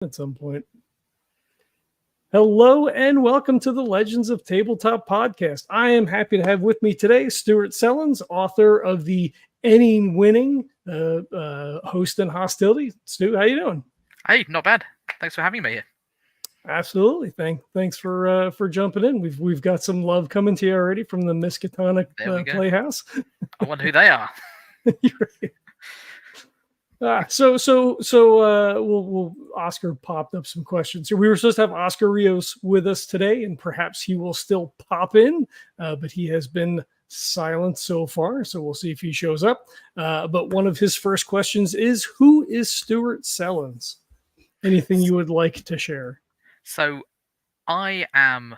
at some point. Hello and welcome to the Legends of Tabletop podcast. I am happy to have with me today Stuart Sellens, author of the Ennie winning Host and Hostility. Stu, how you doing? Hey, not bad. Thanks for having me here. Absolutely. Thanks for jumping in. We've got some love coming to you already from the Miskatonic Playhouse. I wonder who they are. We'll Oscar popped up some questions here. We were supposed to have Oscar Rios with us today, and perhaps he will still pop in, but he has been silent so far, so we'll see if he shows up. But one of his first questions is, who is Stuart Sellens? Anything you would like to share? So, I am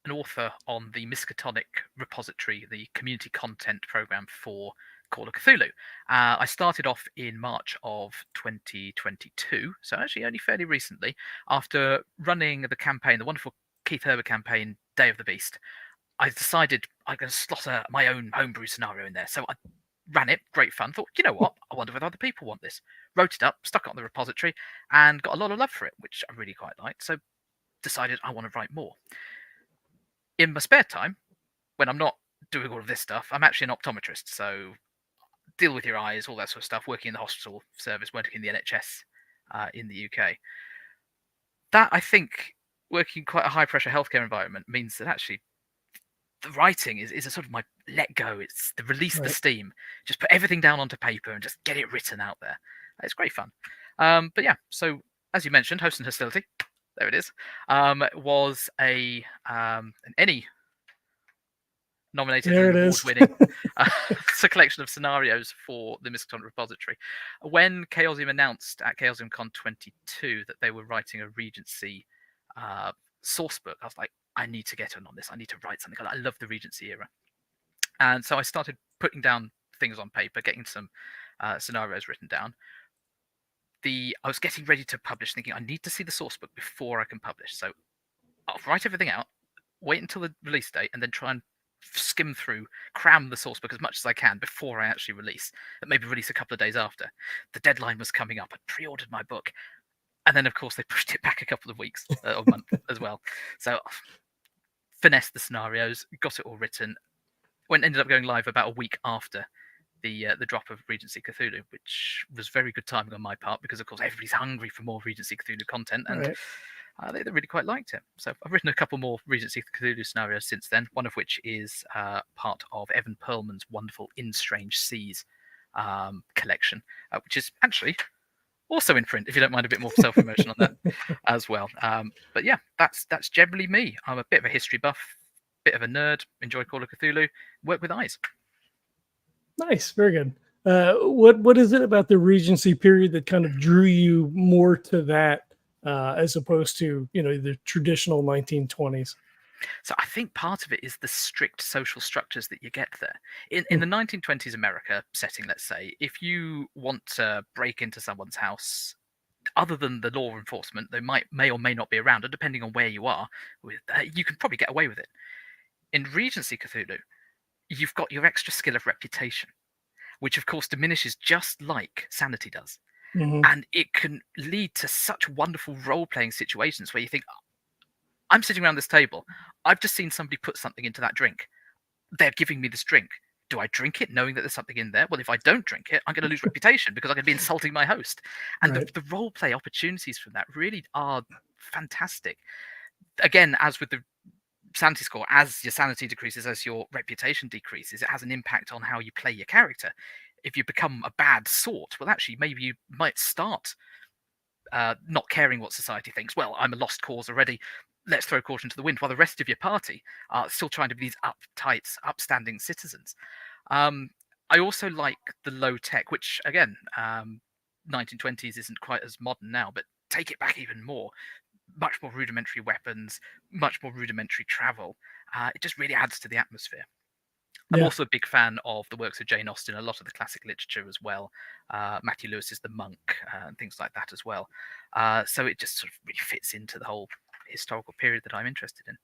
an author on the Miskatonic repository, the community content program for Call of Cthulhu. I started off in March of 2022, so actually only fairly recently, after running the campaign, the wonderful Keith Herbert campaign, Day of the Beast. I decided I'm going to slot my own homebrew scenario in there. So I ran it, great fun, thought, you know what, I wonder whether other people want this. Wrote it up, stuck it on the repository, and got a lot of love for it, which I really quite liked. So decided I want to write more. In my spare time, when I'm not doing all of this stuff, I'm actually an optometrist, so deal with your eyes, all that sort of stuff, working in the hospital service, working in the NHS in the UK. That, I think, working in quite a high-pressure healthcare environment means that actually the writing is a sort of my let go. It's the release the steam. Just put everything down onto paper and just get it written out there. It's great fun. But yeah, so as you mentioned, Host and Hostility, there it is, was an Ennie nominated and award-winning. It's a collection of scenarios for the Miskatonic repository. When Chaosium announced at ChaosiumCon 22 that they were writing a Regency source book, I was like, I need to get in on this. I need to write something. I love the Regency era. And so I started putting down things on paper, getting some scenarios written down. I was getting ready to publish, thinking I need to see the source book before I can publish. So I'll write everything out, wait until the release date, and then try and skim through, cram the source book as much as I can before I actually release. That maybe release a couple of days after. The deadline was coming up. I'd pre-ordered my book. And then, of course, they pushed it back a couple of weeks or month as well. So finessed the scenarios, got it all written. Ended up going live about a week after the drop of Regency Cthulhu, which was very good timing on my part because, of course, everybody's hungry for more Regency Cthulhu content, and they really quite liked it. So I've written a couple more Regency Cthulhu scenarios since then, one of which is part of Evan Perlman's wonderful In Strange Seas collection, which is actually also in print, if you don't mind a bit more self-promotion on that as well. But yeah, that's generally me. I'm a bit of a history buff, bit of a nerd, enjoy Call of Cthulhu, work with eyes. Nice, very good. What is it about the Regency period that kind of drew you more to that as opposed to the traditional 1920s? So I think part of it is the strict social structures that you get there. In the 1920s America setting, let's say, if you want to break into someone's house, other than the law enforcement, they may or may not be around, and depending on where you are, you can probably get away with it. In Regency Cthulhu, you've got your extra skill of reputation, which of course diminishes just like sanity does. Mm-hmm. And it can lead to such wonderful role-playing situations where you think, I'm sitting around this table, I've just seen somebody put something into that drink. They're giving me this drink. Do I drink it knowing that there's something in there? Well, if I don't drink it, I'm going to lose reputation because I'm going to be insulting my host. And the role-play opportunities from that really are fantastic. Again, as with the sanity score, as your sanity decreases, as your reputation decreases, it has an impact on how you play your character. If you become a bad sort, well, actually, maybe you might start not caring what society thinks. Well, I'm a lost cause already. Let's throw caution to the wind, while the rest of your party are still trying to be these uptight, upstanding citizens. I also like the low tech, which, again, 1920s isn't quite as modern now, but take it back even more. Much more rudimentary weapons, much more rudimentary travel. It just really adds to the atmosphere. I'm also a big fan of the works of Jane Austen, a lot of the classic literature as well. Matthew Lewis's The Monk, and things like that as well. So it just sort of really fits into the whole historical period that I'm interested in.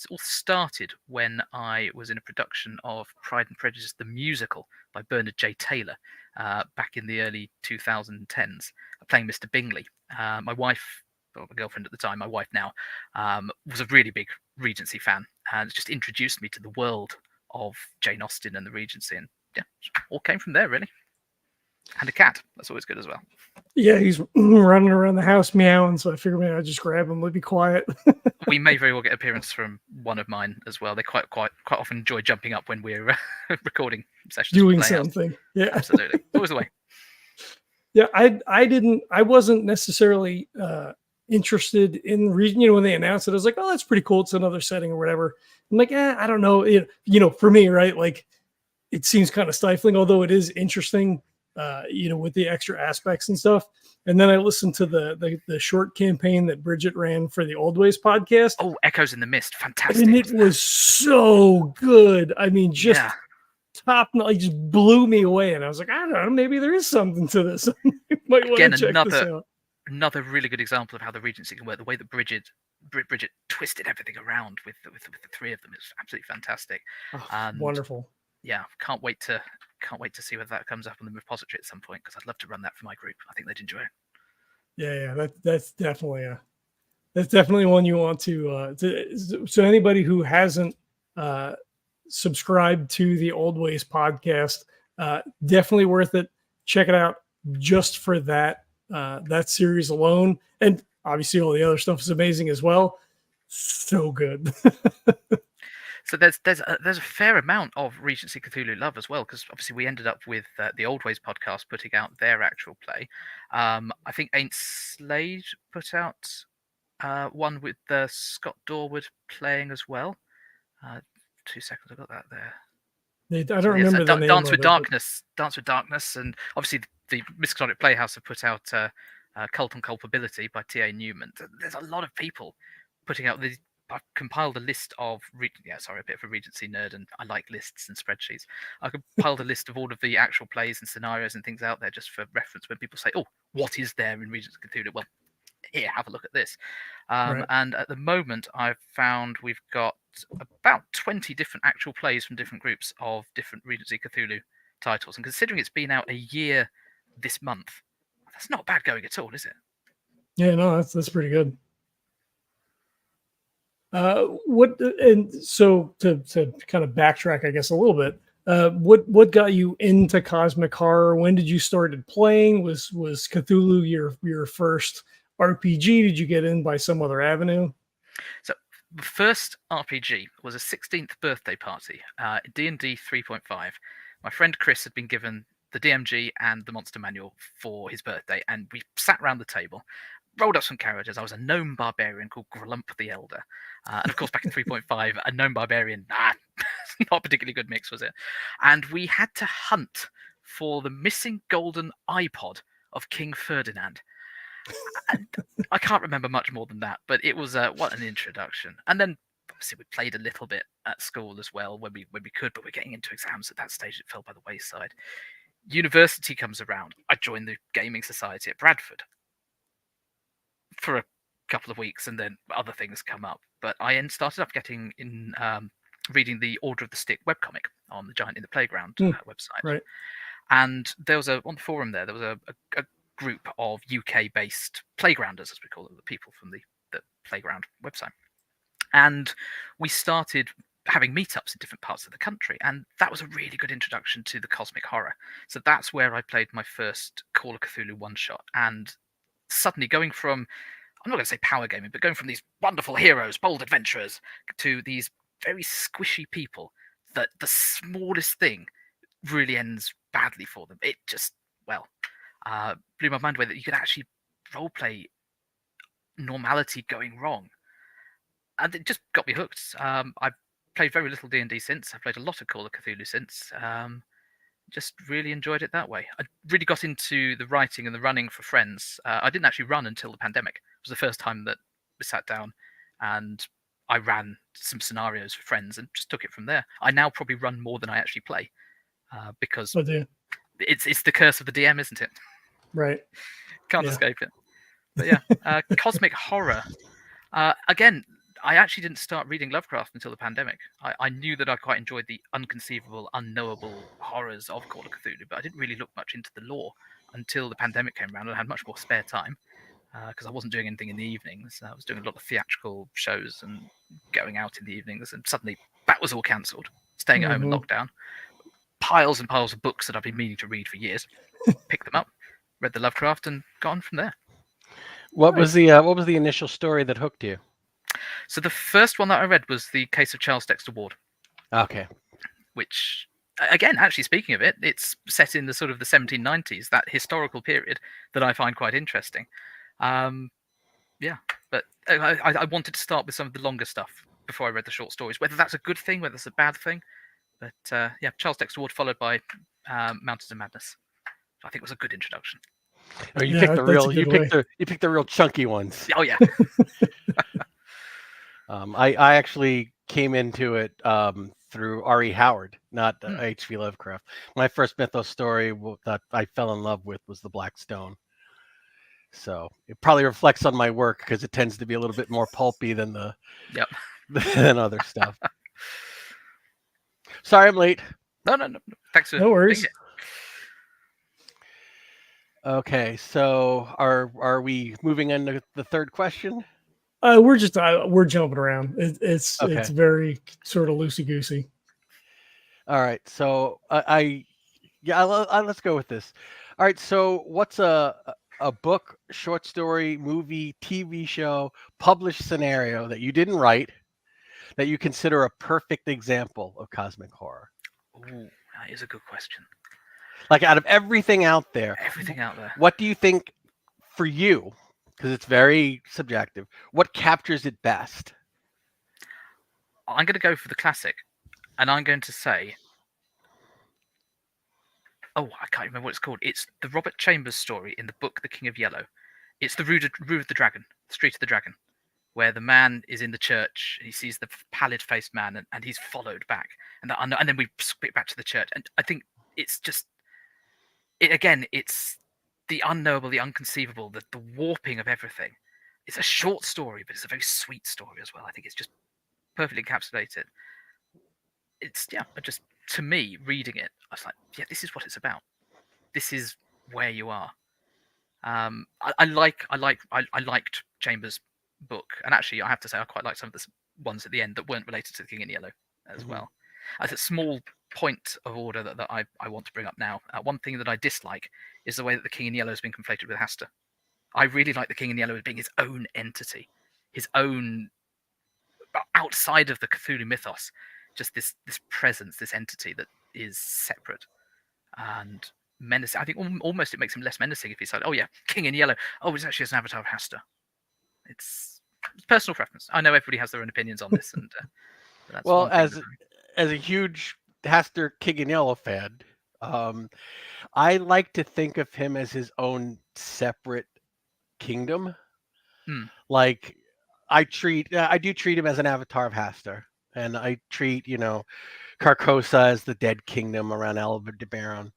all started when I was in a production of Pride and Prejudice the musical by Bernard J. Taylor back in the early 2010s, playing Mr. Bingley. My wife, or my girlfriend at the time, my wife now, was a really big Regency fan, and just introduced me to the world of Jane Austen and the Regency, and yeah, all came from there really. And a cat, that's always good as well. Yeah, he's running around the house meowing, so I figured maybe I'd just grab him. Let be quiet. We may very well get appearance from one of mine as well. They quite often enjoy jumping up when we're recording sessions. Doing something. Yeah, absolutely. It's always the way. Yeah, I wasn't necessarily interested in Region. When they announced it, I was like, oh, that's pretty cool. It's another setting or whatever. I'm like, I don't know. For me, right? Like, it seems kind of stifling, although it is interesting. With the extra aspects and stuff. And then I listened to the short campaign that Bridget ran for the Old Ways podcast. Oh, Echoes in the Mist, fantastic! And it was so good. I mean, just top, like, just blew me away. And I was like, I don't know, maybe there is something to this. Might want to check this out. Another really good example of how the Regency can work. The way that Bridget twisted everything around with the three of them is absolutely fantastic. Wonderful. Yeah, can't wait to see whether that comes up on the repository at some point, because I'd love to run that for my group. I think they'd enjoy it. Yeah, that's definitely one you want to. So anybody who hasn't subscribed to the Old Ways podcast, definitely worth it. Check it out just for that series alone, and obviously all the other stuff is amazing as well. So good. So there's a fair amount of Regency Cthulhu love as well, because obviously we ended up with the Old Ways podcast putting out their actual play. I think Ain't Slade put out one with Scott Dorward playing as well. 2 seconds, I got that there. I don't remember the name. Dance with Darkness, and obviously the Miskatonic Playhouse have put out Cult on Culpability by T.A. Newman. There's a lot of people putting out these. I've compiled a list of, a bit of a Regency nerd, and I like lists and spreadsheets. I compiled a list of all of the actual plays and scenarios and things out there just for reference when people say, oh, what is there in Regency Cthulhu? Well, here, have a look at this. Right. And at the moment, I've found we've got about 20 different actual plays from different groups of different Regency Cthulhu titles. And considering it's been out a year this month, that's not bad going at all, is it? Yeah, no, that's pretty good. And so to kind of backtrack, I guess, a little bit, what got you into cosmic horror? When did you started playing? Was Cthulhu your first RPG? Did you get in by some other avenue? So the first RPG was a 16th birthday party, D&D 3.5. My friend Chris had been given the DMG and the monster manual for his birthday, and we sat around the table, rolled up some characters. I was a gnome barbarian called Grump the Elder. And of course, back in 3.5, a gnome barbarian, not a particularly good mix, was it? And we had to hunt for the missing golden iPod of King Ferdinand. And I can't remember much more than that, but it was what an introduction. And then obviously we played a little bit at school as well when we could, but we're getting into exams at that stage. It fell by the wayside. University comes around. I joined the Gaming Society at Bradford for a couple of weeks, and then other things come up. But I started up getting in reading the Order of the Stick webcomic on the Giant in the Playground website. Right. And there was on the forum there was a group of UK-based playgrounders, as we call them, the people from the Playground website. And we started having meetups in different parts of the country, and that was a really good introduction to the cosmic horror. So that's where I played my first Call of Cthulhu one-shot, and suddenly going from, I'm not going to say power gaming, but going from these wonderful heroes, bold adventurers, to these very squishy people that the smallest thing really ends badly for them. It just, blew my mind away that you could actually roleplay normality going wrong. And it just got me hooked. I've played very little D&D since. I've played a lot of Call of Cthulhu since. Just really enjoyed it that way. I really got into the writing and the running for friends. I didn't actually run until the pandemic. It was the first time that we sat down and I ran some scenarios for friends and just took it from there. I now probably run more than I actually play because it's the curse of the DM, isn't it? Right. Can't escape it. But yeah, cosmic horror. Again, I actually didn't start reading Lovecraft until the pandemic. I knew that I quite enjoyed the unconceivable, unknowable horrors of Call of Cthulhu, but I didn't really look much into the lore until the pandemic came around and I had much more spare time because I wasn't doing anything in the evenings. I was doing a lot of theatrical shows and going out in the evenings, and suddenly that was all cancelled. Staying at home in lockdown. Piles and piles of books that I've been meaning to read for years. Picked them up, read the Lovecraft, and gone from there. What was the initial story that hooked you? So the first one that I read was The Case of Charles Dexter Ward. Okay. Which, again, actually speaking of it, it's set in the sort of the 1790s, that historical period that I find quite interesting. Yeah, but I wanted to start with some of the longer stuff before I read the short stories. Whether that's a good thing, whether it's a bad thing, but yeah, Charles Dexter Ward followed by Mountains of Madness. I think was a good introduction. Oh, you picked the real chunky ones. Oh yeah. I actually came into it through R.E. Howard, not H.P. Lovecraft. My first mythos story that I fell in love with was The Black Stone. So it probably reflects on my work because it tends to be a little bit more pulpy than than other stuff. Sorry, I'm late. No. Thanks for no worries. Okay, so are we moving on to the third question? We're jumping around. It's very sort of loosey goosey. All right, so let's go with this. All right, so what's a book, short story, movie, TV show, published scenario that you didn't write that you consider a perfect example of cosmic horror? Ooh, that is a good question. Like out of everything out there, what do you think for you, because it's very subjective, what captures it best? I'm going to go for the classic, and I'm going to say, I can't remember what it's called. It's the Robert Chambers story in the book The King of Yellow. It's the Rue of the Dragon, the Street of the Dragon, where the man is in the church and he sees the pallid-faced man and he's followed back, and then we split back to the church. And I think it's just, it's the unknowable, the unconceivable, the warping of everything. It's a short story, but it's a very sweet story as well. I think it's just perfectly encapsulated. It's just to me, reading it, I was like, yeah, this is what it's about. This is where you are. I liked Chambers' book, and actually, I have to say, I quite like some of the ones at the end that weren't related to the King in Yellow as well. As a small point of order that I want to bring up now, one thing that I dislike is the way that the King in Yellow has been conflated with Hastur. I really like the King in Yellow as being his own entity, his own outside of the Cthulhu mythos, just this presence, this entity that is separate and menacing. I think almost it makes him less menacing if he's like, oh yeah, King in Yellow. Oh, it's actually an avatar of Hastur. It's personal preference. I know everybody has their own opinions on this, and that's well, as a huge Hastur King in Yellow fan, I like to think of him as his own separate kingdom. Like I do treat him as an avatar of Hastur, and I treat Carcosa as the dead kingdom around Aldebaran.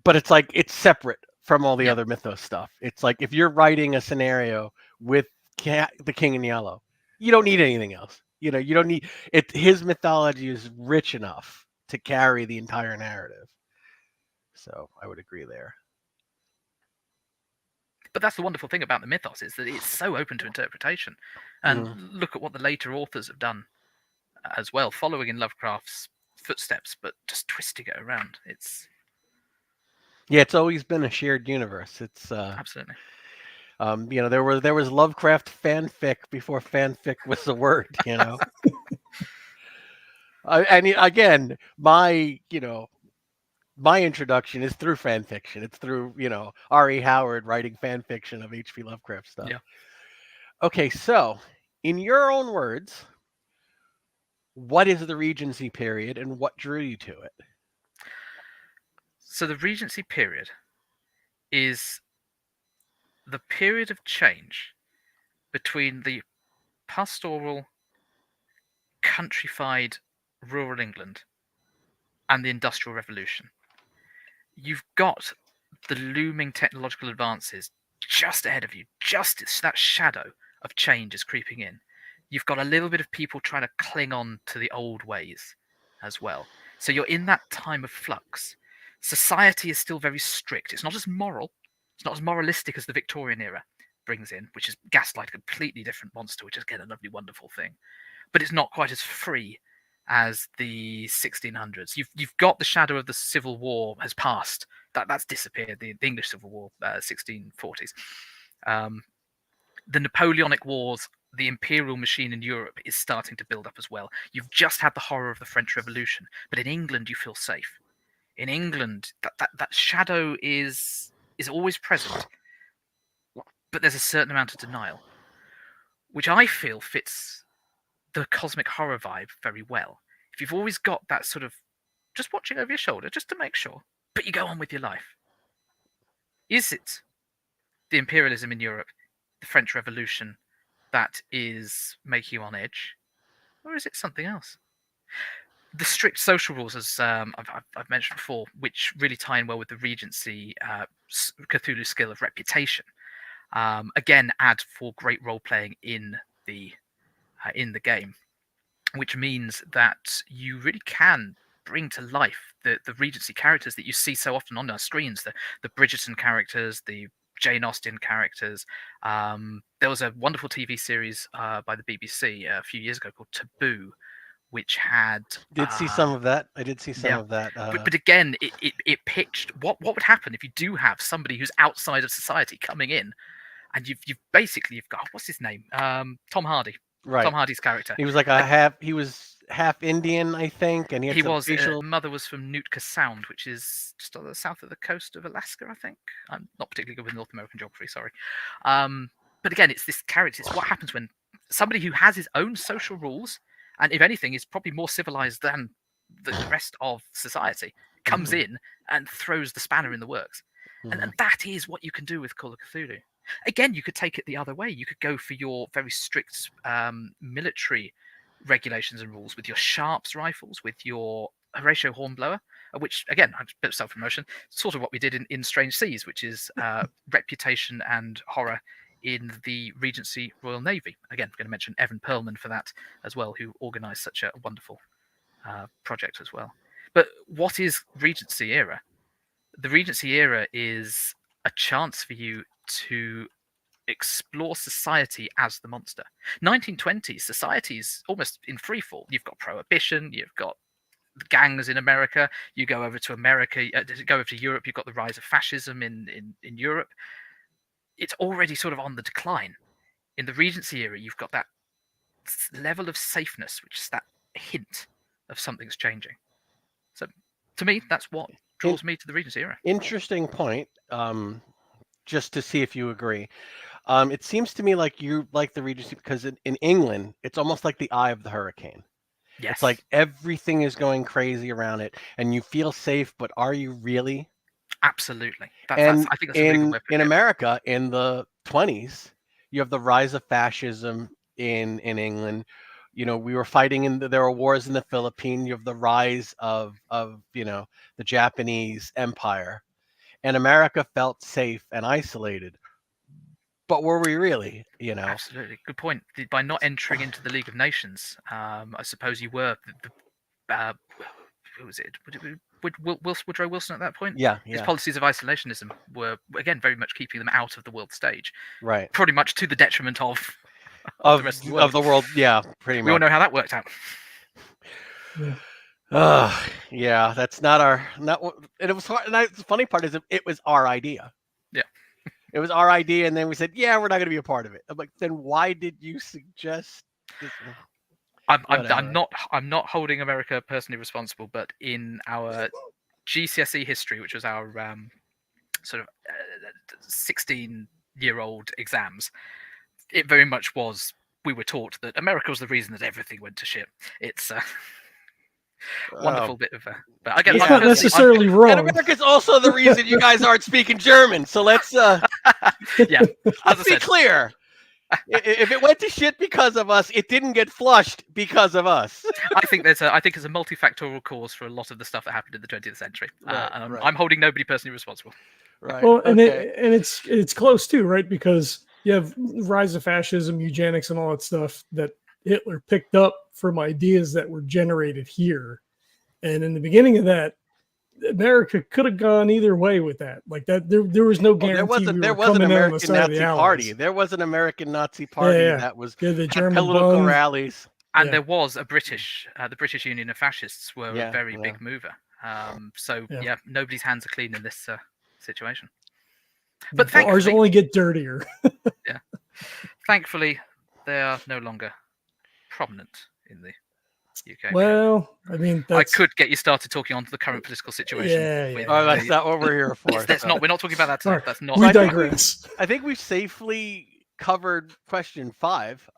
But it's like it's separate from all the other mythos stuff. It's like if you're writing a scenario with the King in Yellow, you don't need anything else. You don't need it. His mythology is rich enough to carry the entire narrative. So I would agree there. But that's the wonderful thing about the mythos, is that it's so open to interpretation. And look at what the later authors have done as well, following in Lovecraft's footsteps, but just twisting it around. It's always been a shared universe. It's absolutely. There was Lovecraft fanfic before fanfic was a word. And again, my introduction is through fan fiction. It's through R.E. Howard writing fan fiction of H.P. Lovecraft stuff. Yeah. Okay, so in your own words, what is the Regency period and what drew you to it? So the Regency period is the period of change between the pastoral, countrified, rural England and the Industrial Revolution. You've got the looming technological advances just ahead of you, just that shadow of change is creeping in. you've got a little bit of people trying to cling on to the old ways as well. So you're in that time of flux. Society is still very strict. It's not as moral. It's not as moralistic as the Victorian era brings in, which is gaslight, a completely different monster, which is again a lovely, wonderful thing. But it's not quite as free as the 1600s. You've got the shadow of the Civil War has passed. That's disappeared. The English Civil War, 1640s. The Napoleonic Wars, the imperial machine in Europe is starting to build up as well. You've just had the horror of the French Revolution, but in England you feel safe. In England, that shadow is always present, but there's a certain amount of denial, which I feel fits the cosmic horror vibe very well. If you've always got that sort of just watching over your shoulder, just to make sure, but you go on with your life. Is it the imperialism in Europe, the French Revolution, that is making you on edge, or is it something else? The strict social rules, as I've mentioned before, which really tie in well with the Regency Cthulhu skill of reputation, again add for great role playing in the game, which means that you really can bring to life the Regency characters that you see so often on our screens, the Bridgerton characters, the Jane Austen characters. There was a wonderful TV series by the BBC a few years ago called Taboo, which had did see some of that. I did see some of that. But again, it pitched what would happen if you do have somebody who's outside of society coming in, and you've got what's his name, Tom Hardy. Right. Tom Hardy's character. He was like he was half Indian, I think, and he was. Facial... mother was from Nootka Sound, which is just on the south of the coast of Alaska, I think. I'm not particularly good with North American geography, sorry. But again, it's this character. It's what happens when somebody who has his own social rules, and if anything, is probably more civilized than the rest of society, comes in and throws the spanner in the works. And that is what you can do with Call of Cthulhu. Again, you could take it the other way. You could go for your very strict military regulations and rules with your Sharps rifles, with your Horatio Hornblower, which, again, a bit of self-promotion, sort of what we did in Strange Seas, which is reputation and horror in the Regency Royal Navy. Again, I'm going to mention Evan Perlman for that as well, who organised such a wonderful project as well. But what is Regency era? The Regency era is a chance for you to explore society as the monster. 1920s, society is almost in freefall. You've got prohibition, you've got the gangs in America, you go over to Europe, you've got the rise of fascism in Europe. It's already sort of on the decline. In the Regency era, you've got that level of safeness, which is that hint of something's changing. So to me, that's what draws me to the Regency era. Interesting point. Just to see if you agree. It seems to me like you like the Regency because in England, it's almost like the eye of the hurricane. Yes. It's like everything is going crazy around it, and you feel safe, but are you really? Absolutely. I think that's in America, in the 20s, you have the rise of fascism in England. You know, we were fighting there were wars in the Philippines. You have the rise of the Japanese Empire. And America felt safe and isolated. But were we really, Absolutely. Good point. By not entering into the League of Nations, I suppose you were who was it? Woodrow Wilson at that point? Yeah. His policies of isolationism were, again, very much keeping them out of the world stage. Right. Pretty much to the detriment of the rest of the world. Yeah, pretty much. We all know how that worked out. Yeah, that's not and it was hard. And the funny part is it was our idea. Yeah. It was our idea, and then we said, yeah, we're not going to be a part of it. I'm like, then why did you suggest this? I'm not holding America personally responsible, but in our GCSE history, which was our sort of 16-year-old exams, it very much was, we were taught that America was the reason that everything went to shit. It's wonderful bit of but I get it's not necessarily wrong. And America's also the reason you guys aren't speaking German. So let's be clear. If it went to shit because of us, it didn't get flushed because of us. I think it's a multifactorial cause for a lot of the stuff that happened in the 20th century. Right. I'm holding nobody personally responsible. Right. Well, and it's close too, right? Because you have rise of fascism, eugenics, and all that stuff that Hitler picked up from ideas that were generated here. And in the beginning of that, America could have gone either way with that. Like that, there was no guarantee there were was an coming in on the American side of the Nazi Allies. party. There was an American Nazi party that was the had German political Bund. rallies. And there was a British, the British Union of Fascists were a very big mover. So nobody's hands are clean in this situation. But thankfully, ours only get dirtier. Thankfully, they are no longer prominent in the UK. Well, I mean, I could get you started talking on to the current political situation. That's not what we're here for. We're not talking about that today. That's not. We digress. I think we've safely covered question 5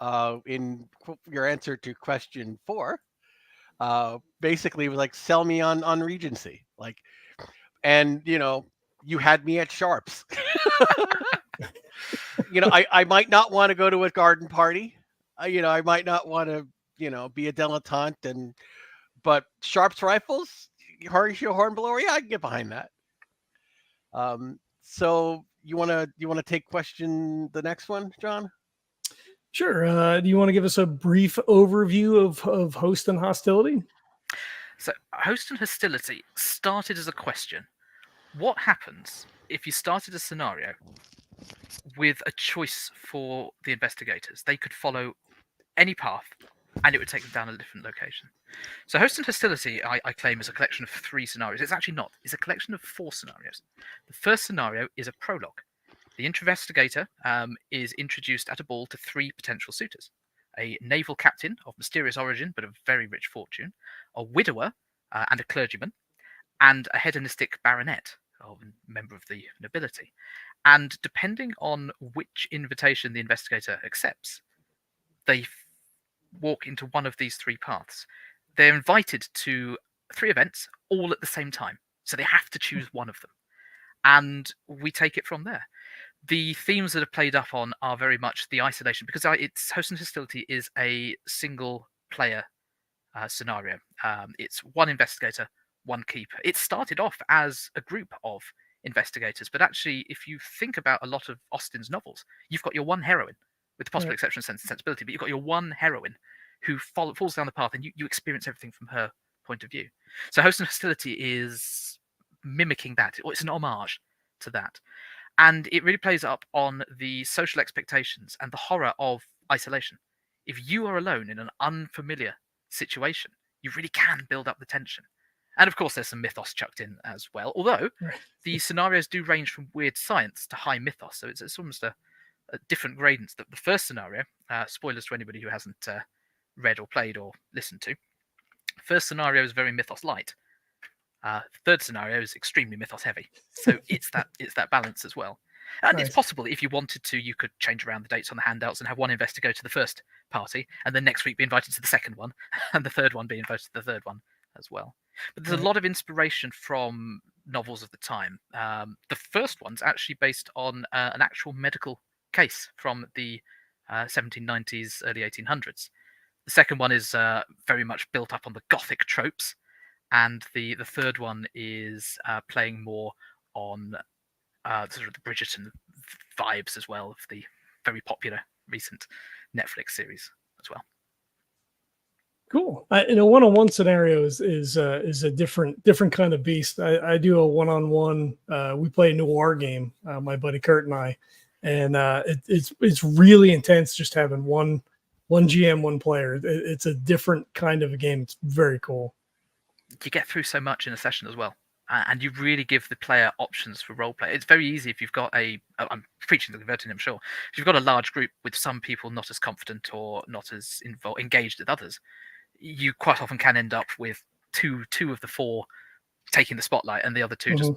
in your answer to question 4. Basically, it was like, sell me on Regency, like, and you had me at sharps. I might not want to go to a garden party. I might not want to be a dilettante, but sharps rifles, Horatio Hornblower, I can get behind that. So you want to take the next one, John? Sure. Do you want to give us a brief overview of Host and Hostility? So, Host and Hostility started as a question. What happens if you started a scenario with a choice for the investigators? They could follow any path, and it would take them down a different location. So Host and Hostility, I claim, is a collection of 3 scenarios. It's actually not. It's a collection of 4 scenarios. The first scenario is a prologue. The investigator is introduced at a ball to 3 potential suitors. A naval captain of mysterious origin but of very rich fortune, a widower and a clergyman, and a hedonistic baronet, or member of the nobility. And depending on which invitation the investigator accepts, they walk into one of these 3 paths. They're invited to 3 events all at the same time, so they have to choose one of them. And we take it from there. The themes that are played up on are very much the isolation, because Host and Hostility is a single player scenario. It's 1 investigator, 1 keeper. It started off as a group of investigators, but actually, if you think about a lot of Austen's novels, you've got your 1 heroine, with the possible exception of Sense and Sensibility, but you've got your 1 heroine who falls down the path, and you experience everything from her point of view. So Host and Hostility is mimicking that. It's an homage to that. And it really plays up on the social expectations and the horror of isolation. If you are alone in an unfamiliar situation, you really can build up the tension. And of course, there's some mythos chucked in as well, although the scenarios do range from weird science to high mythos. So it's almost a different gradients. The first scenario, spoilers to anybody who hasn't read or played or listened to, first scenario is very mythos light. Third scenario is extremely mythos heavy. So it's that balance as well. And it's possible, if you wanted to, you could change around the dates on the handouts and have 1 investor go to the first party, and then next week be invited to the second one, and the third one be invited to the third one as well. But there's a lot of inspiration from novels of the time. The first one's actually based on an actual medical case from the 1790s, early 1800s. The second one is very much built up on the Gothic tropes, and the third one is playing more on sort of the Bridgerton vibes as well, of the very popular recent Netflix series as well. Cool. In a one-on-one scenario is a different kind of beast. I do a one-on-one. We play a noir game, my buddy Kurt and I, and it's really intense. Just having one GM, 1 player. It's a different kind of a game. It's very cool. You get through so much in a session as well, and you really give the player options for role play. It's very easy if you've got I'm preaching the converting, I'm sure. If you've got a large group with some people not as confident or not as engaged as others, you quite often can end up with two of the 4 taking the spotlight and the other 2 just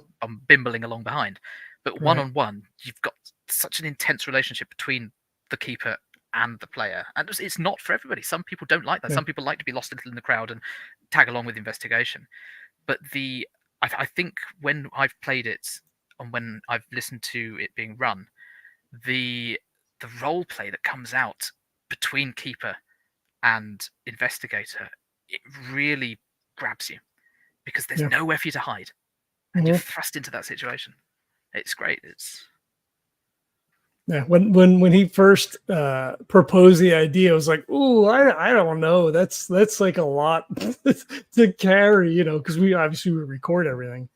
bimbling along behind. But one-on-one, you've got such an intense relationship between the keeper and the player, and it's not for everybody. Some people don't like that. Some people like to be lost a little in the crowd and tag along with investigation. But I think when I've played it and when I've listened to it being run, the role play that comes out between keeper and investigator, it really grabs you, because there's nowhere for you to hide, and you're thrust into that situation. It's great. Yeah, when he first proposed the idea, I was like, "Ooh, I don't know. That's like a lot to carry, you know, because we obviously we record everything."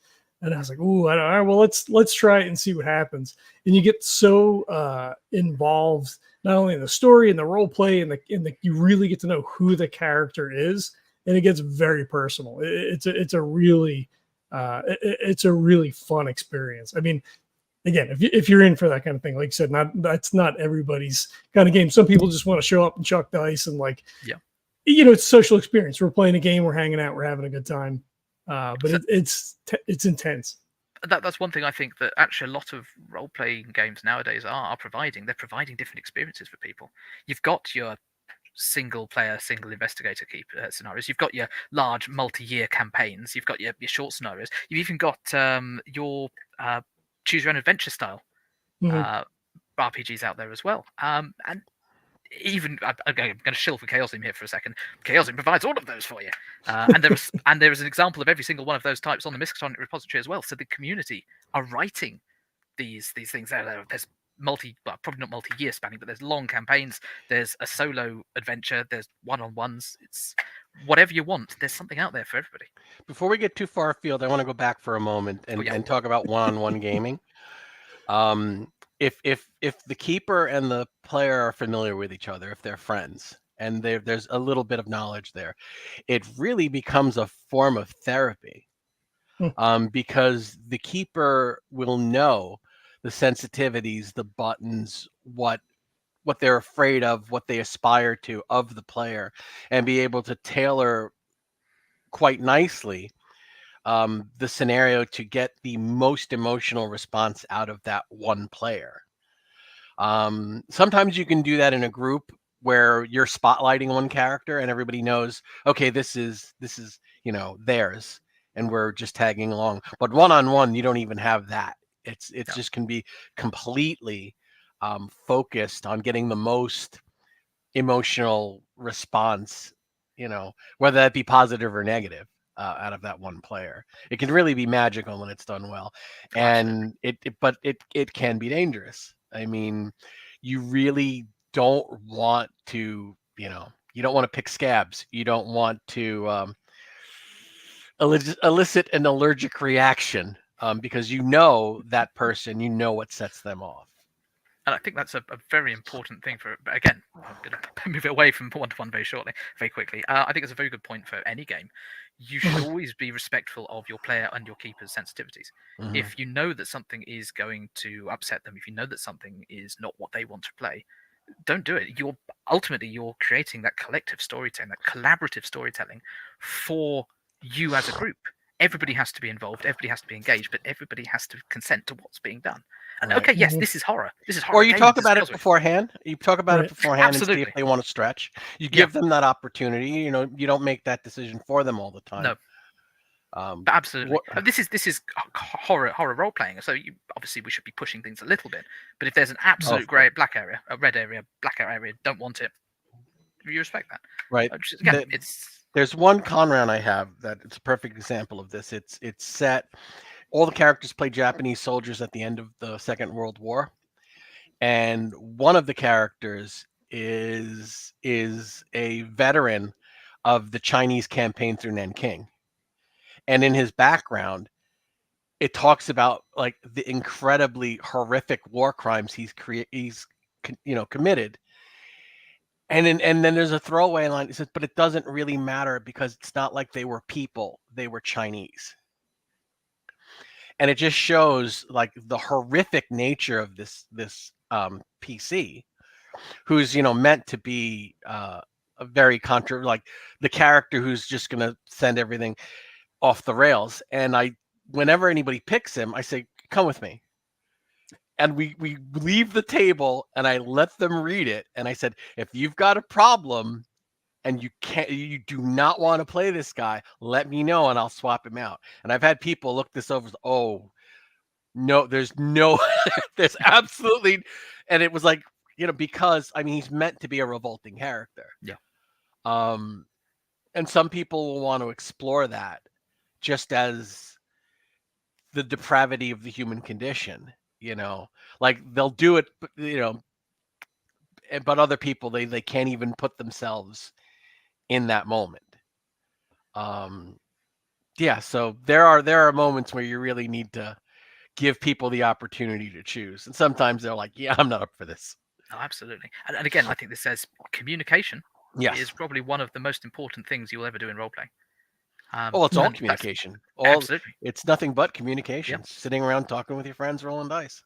And I was like, "Ooh, I don't. All right, well, let's try it and see what happens." And you get so involved not only in the story and the role play and the you really get to know who the character is, and it gets very personal. It's a really it's a really fun experience. I mean, again, if you're in for that kind of thing, like you said, that's not everybody's kind of game. Some people just want to show up and chuck dice and like, Yeah. you know, it's a social experience. We're playing a game, we're hanging out, we're having a good time. But So- it's intense. That's one thing I think that actually a lot of role-playing games nowadays are providing. They're providing different experiences for people. You've got your single player, single investigator scenarios. You've got your large multi-year campaigns. You've got your short scenarios. You've even got your choose your own adventure style Mhm. RPGs out there as well. And even I'm going to shill for Chaosium here for a second. Chaosium provides all of those for you, and there is an example of every single one of those types on the Miskatonic repository as well. So the community are writing these things. There's probably not multi-year spanning, but there's long campaigns. There's a solo adventure. There's one-on-ones. It's whatever you want. There's something out there for everybody. Before we get too far afield, I want to go back for a moment and talk about one-on-one gaming. If the keeper and the player are familiar with each other, if they're friends, and there's a little bit of knowledge there, it really becomes a form of therapy. Because the keeper will know the sensitivities, the buttons, what they're afraid of, what they aspire to of the player, and be able to tailor quite nicely the scenario to get the most emotional response out of that one player. Sometimes you can do that in a group where you're spotlighting one character and everybody knows, okay, this is you know, theirs, and we're just tagging along. But one-on-one, you don't even have that. It's just can be completely focused on getting the most emotional response, you know, whether that be positive or negative, out of that one player. It can really be magical when it's done well, and but it can be dangerous. I mean, you really don't want to, you know, you don't want to pick scabs. You don't want to elicit an allergic reaction, because you know that person, you know what sets them off. And I think that's a very important thing for. But again, I'm going to move it away from one-to-one very quickly. I think it's a very good point for any game. You should always be respectful of your player and your keeper's sensitivities. Mhm. If you know that something is going to upset them, if you know that something is not what they want to play, don't do it. You're creating that collective storytelling, that collaborative storytelling for you as a group. Everybody has to be involved, everybody has to be engaged, but everybody has to consent to what's being done. And Right. okay, yes, Mhm. this is horror. This is horror. Or you games, talk this is about it Chaos Wave. beforehand. You talk about it Right. beforehand and see Absolutely. if they want to stretch. You Yeah. give them that opportunity. You know, you don't make that decision for them all the time. No, but absolutely. This is horror role playing. So obviously we should be pushing things a little bit. But if there's an absolute grey black area, a red area, black area, don't want it. You respect that, right. Again, it's There's one con round I have that it's a perfect example of this. It's set. All the characters play Japanese soldiers at the end of the Second World War, and one of the characters is a veteran of the Chinese campaign through Nanking. And in his background, it talks about like the incredibly horrific war crimes he's committed. And then there's a throwaway line. It says, but it doesn't really matter because it's not like they were people; they were Chinese. And it just shows like the horrific nature of this PC, who's meant to be a very like the character who's just gonna send everything off the rails. And whenever anybody picks him, I say, "Come with me." And we leave the table, and I let them read it. And I said, "If you've got a problem and you do not want to play this guy, let me know and I'll swap him out." And I've had people look this over. Oh no, there's there's absolutely, and it was like, because I mean he's meant to be a revolting character. Yeah. And some people will want to explore that just as the depravity of the human condition. like they'll do it, but other people, they can't even put themselves in that moment. Yeah, so there are moments where you really need to give people the opportunity to choose, and sometimes they're like, yeah, I'm not up for this. Oh, absolutely. And again, I think this says communication is probably one of the most important things you'll ever do in role-playing. It's all communication. Absolutely. It's nothing but communication. Sitting around talking with your friends, rolling dice.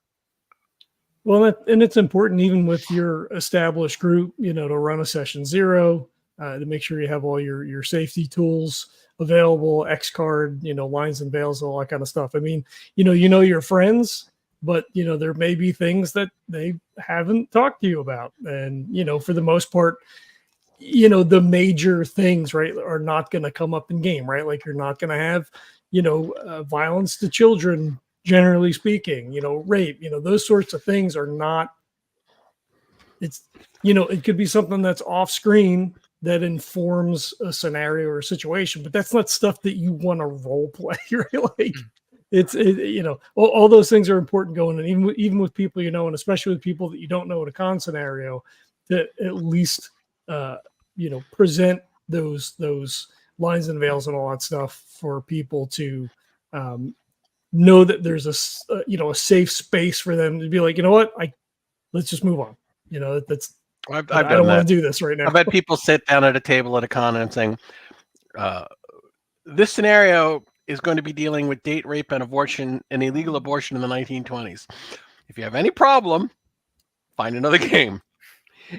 Well, and it's important even with your established group, to run a session 0, to make sure you have all your safety tools available, X card, lines and veils, all that kind of stuff. I mean, your friends, but there may be things that they haven't talked to you about, and for the most part, the major things, right, are not going to come up in game, right? Like you're not going to have, violence to children, generally speaking, rape, those sorts of things are not, it's, it could be something that's off screen that informs a scenario or a situation, but that's not stuff that you want to role play, right? Like all those things are important going, and even with people, and especially with people that you don't know in a con scenario, to at least, present those lines and veils and all that stuff for people to, know that there's a safe space for them to be like, let's just move on. That's I don't want to do this right now. I've had people sit down at a table at a con and saying, this scenario is going to be dealing with date rape and abortion and illegal abortion in the 1920s. If you have any problem, find another game.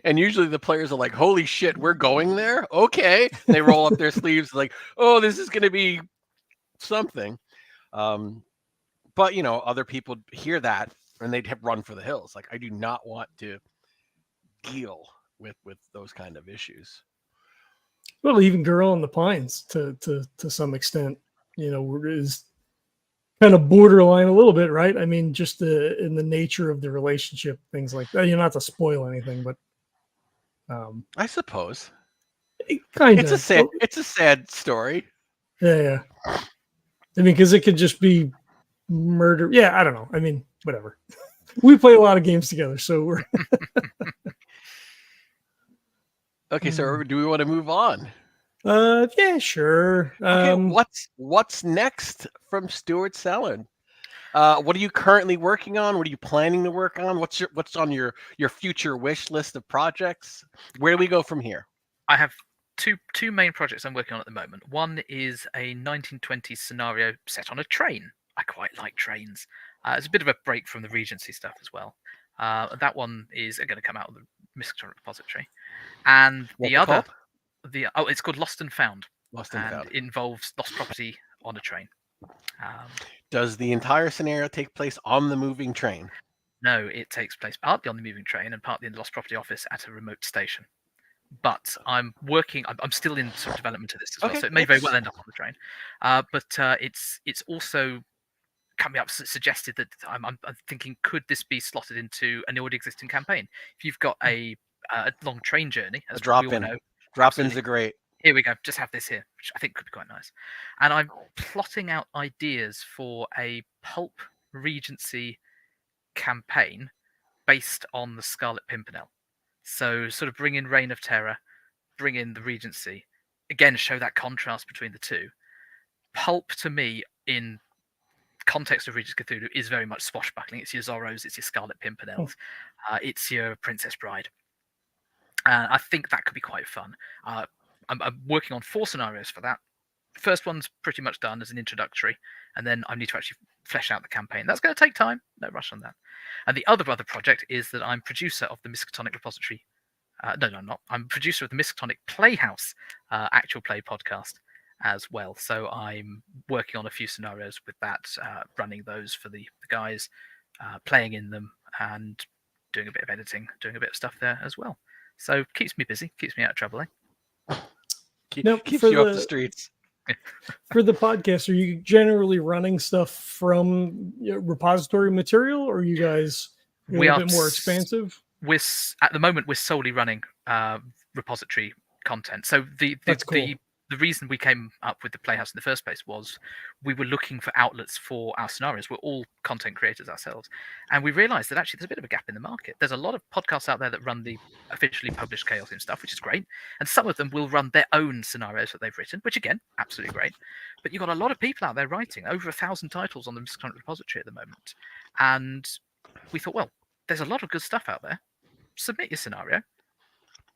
And usually the players are like, holy shit, we're going there? Okay. They roll up their sleeves like, oh, this is going to be something. But, other people hear that and they'd run for the hills. Like, I do not want to deal with those kind of issues. Well, even Girl in the Pines to some extent, is kind of borderline a little bit, right? I mean, just in the nature of the relationship, things like that. Not to spoil anything, but I suppose it's a sad story. Yeah. I mean, because it could just be murder. Yeah, I don't know. I mean, whatever. We play a lot of games together, so we're okay. So, do we want to move on? Yeah, sure. Okay, what's next from Stuart Sellens? What are you currently working on? What are you planning to work on? What's on your future wish list of projects? Where do we go from here? I have two main projects I'm working on at the moment. One is a 1920s scenario set on a train. I quite like trains. It's a bit of a break from the Regency stuff as well. That one is going to come out of the Miskatonic repository, and the other, it's called Lost and Found. Lost and Found. It involves lost property on a train. Does the entire scenario take place on the moving train? No, it takes place partly on the moving train and partly in the lost property office at a remote station. But I'm still in sort of development of this as well, so it may very well end up on the train. But it's also coming up suggested that I'm thinking, could this be slotted into an already existing campaign? If you've got a long train journey, as drop-ins are great. Here we go. Just have this here, which I think could be quite nice. And I'm plotting out ideas for a pulp Regency campaign based on the Scarlet Pimpernel. So sort of bring in Reign of Terror, bring in the Regency. Again, show that contrast between the two. Pulp, to me, in context of Regency Cthulhu, is very much swashbuckling. It's your Zorros, it's your Scarlet Pimpernels, it's your Princess Bride. I think that could be quite fun. I'm working on 4 scenarios for that. The first one's pretty much done as an introductory, and then I need to actually flesh out the campaign. That's going to take time. No rush on that. And the other project is that I'm producer of the Miskatonic repository. No, I'm not. I'm producer of the Miskatonic Playhouse actual play podcast as well. So I'm working on a few scenarios with that, running those for the guys, playing in them, and doing a bit of editing, doing a bit of stuff there as well. So keeps me busy, keeps me out of trouble. Keeps you off the streets. For the podcast, are you generally running stuff from repository material, or are you guys a bit more expansive? At the moment we're solely running repository content. So the the reason we came up with the Playhouse in the first place was we were looking for outlets for our scenarios. We're all content creators ourselves, and we realised that actually there's a bit of a gap in the market. There's a lot of podcasts out there that run the officially published Chaosium stuff, which is great, and some of them will run their own scenarios that they've written, which again, absolutely great. But you've got a lot of people out there writing over 1,000 titles on the Miskatonic repository at the moment, and we thought, well, there's a lot of good stuff out there. Submit your scenario,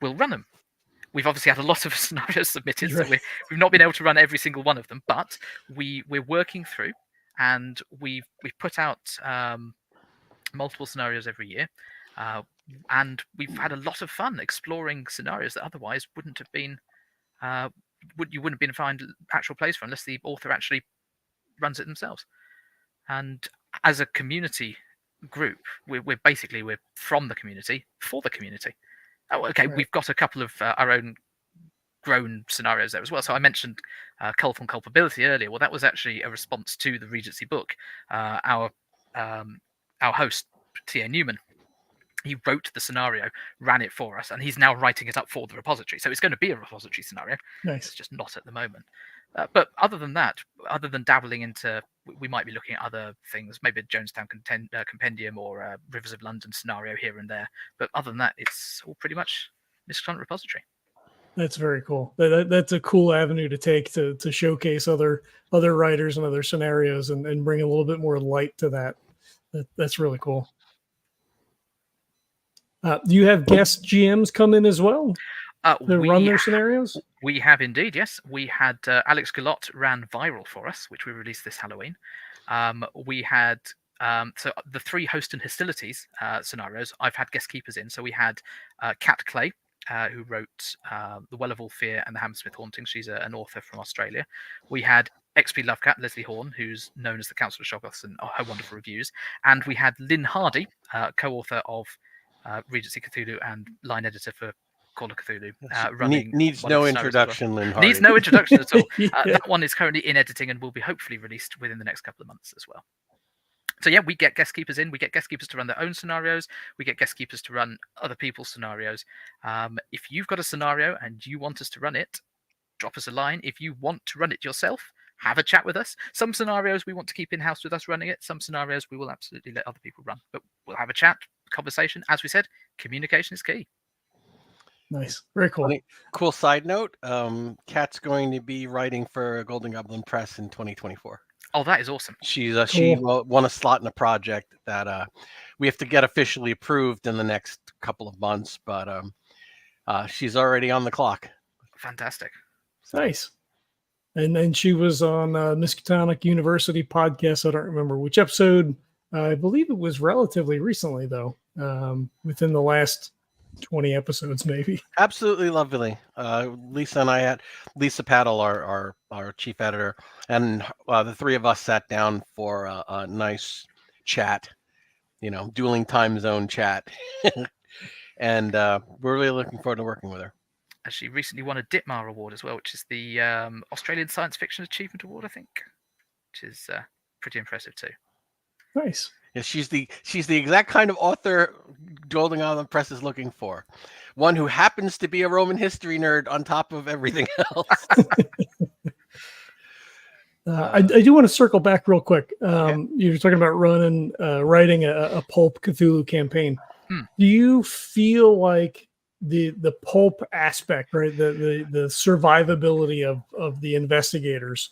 we'll run them. We've obviously had a lot of scenarios submitted, so we've not been able to run every single one of them, but we're working through, and we've put out multiple scenarios every year, and we've had a lot of fun exploring scenarios that otherwise wouldn't have been you wouldn't have been find actual place for unless the author actually runs it themselves. And as a community group, we're from the community for the community. Oh, okay. Right. We've got a couple of our own grown scenarios there as well. So I mentioned Cult and Culpability earlier. Well, that was actually a response to the Regency book. Our host, T.A. Newman, he wrote the scenario, ran it for us, and he's now writing it up for the repository. So it's going to be a repository scenario. Nice. It's just not at the moment. But other than that, other than dabbling into, we might be looking at other things, maybe a Jonestown compendium or a Rivers of London scenario here and there. But other than that, it's all pretty much Miskatonic repository. That's very cool. That's a cool avenue to take to showcase other writers and other scenarios and bring a little bit more light to that. That's really cool. Do you have guest GMs come in as well? To run their scenarios? We have indeed, yes. We had Alex Galot ran Viral for us, which we released this Halloween. We had so the 3 Host and Hostilities scenarios, I've had guest keepers in. So we had Kat Clay, who wrote The Well of All Fear and The Hammersmith Haunting. She's an author from Australia. We had XP Lovecat, Leslie Horn, who's known as the Council of Shoggoths, and her wonderful reviews. And we had Lynn Hardy, co-author of Regency Cthulhu and line editor for Call of Cthulhu, running needs no introduction. Lynn Hardy needs no introduction at all. Yeah. That one is currently in editing and will be hopefully released within the next couple of months as well. So yeah, we get guest keepers in. We get guest keepers to run their own scenarios. We get guest keepers to run other people's scenarios. If you've got a scenario and you want us to run it, drop us a line. If you want to run it yourself, have a chat with us. Some scenarios we want to keep in-house with us running it. Some scenarios we will absolutely let other people run. But we'll have a chat, conversation. As we said, communication is key. Nice. Very cool. Cool side note, Kat's going to be writing for Golden Goblin Press in 2024. Oh, that is awesome. She won a slot in a project that we have to get officially approved in the next couple of months, but she's already on the clock. Fantastic. So. Nice. And then she was on Miskatonic University podcast. I don't remember which episode. I believe it was relatively recently, though, within the last 20 episodes, maybe. Absolutely lovely. Lisa and I had Lisa Paddle, our chief editor, and the 3 of us sat down for a nice chat, dueling time zone chat. And we're really looking forward to working with her. She recently won a Ditmar Award as well, which is the Australian Science Fiction Achievement Award, I think, which is pretty impressive too. Nice. Yeah, she's the exact kind of author Golden Goblin Press is looking for. One who happens to be a Roman history nerd on top of everything else. I do want to circle back real quick. You were talking about writing a pulp Cthulhu campaign. Do you feel like the pulp aspect, right? The survivability of the investigators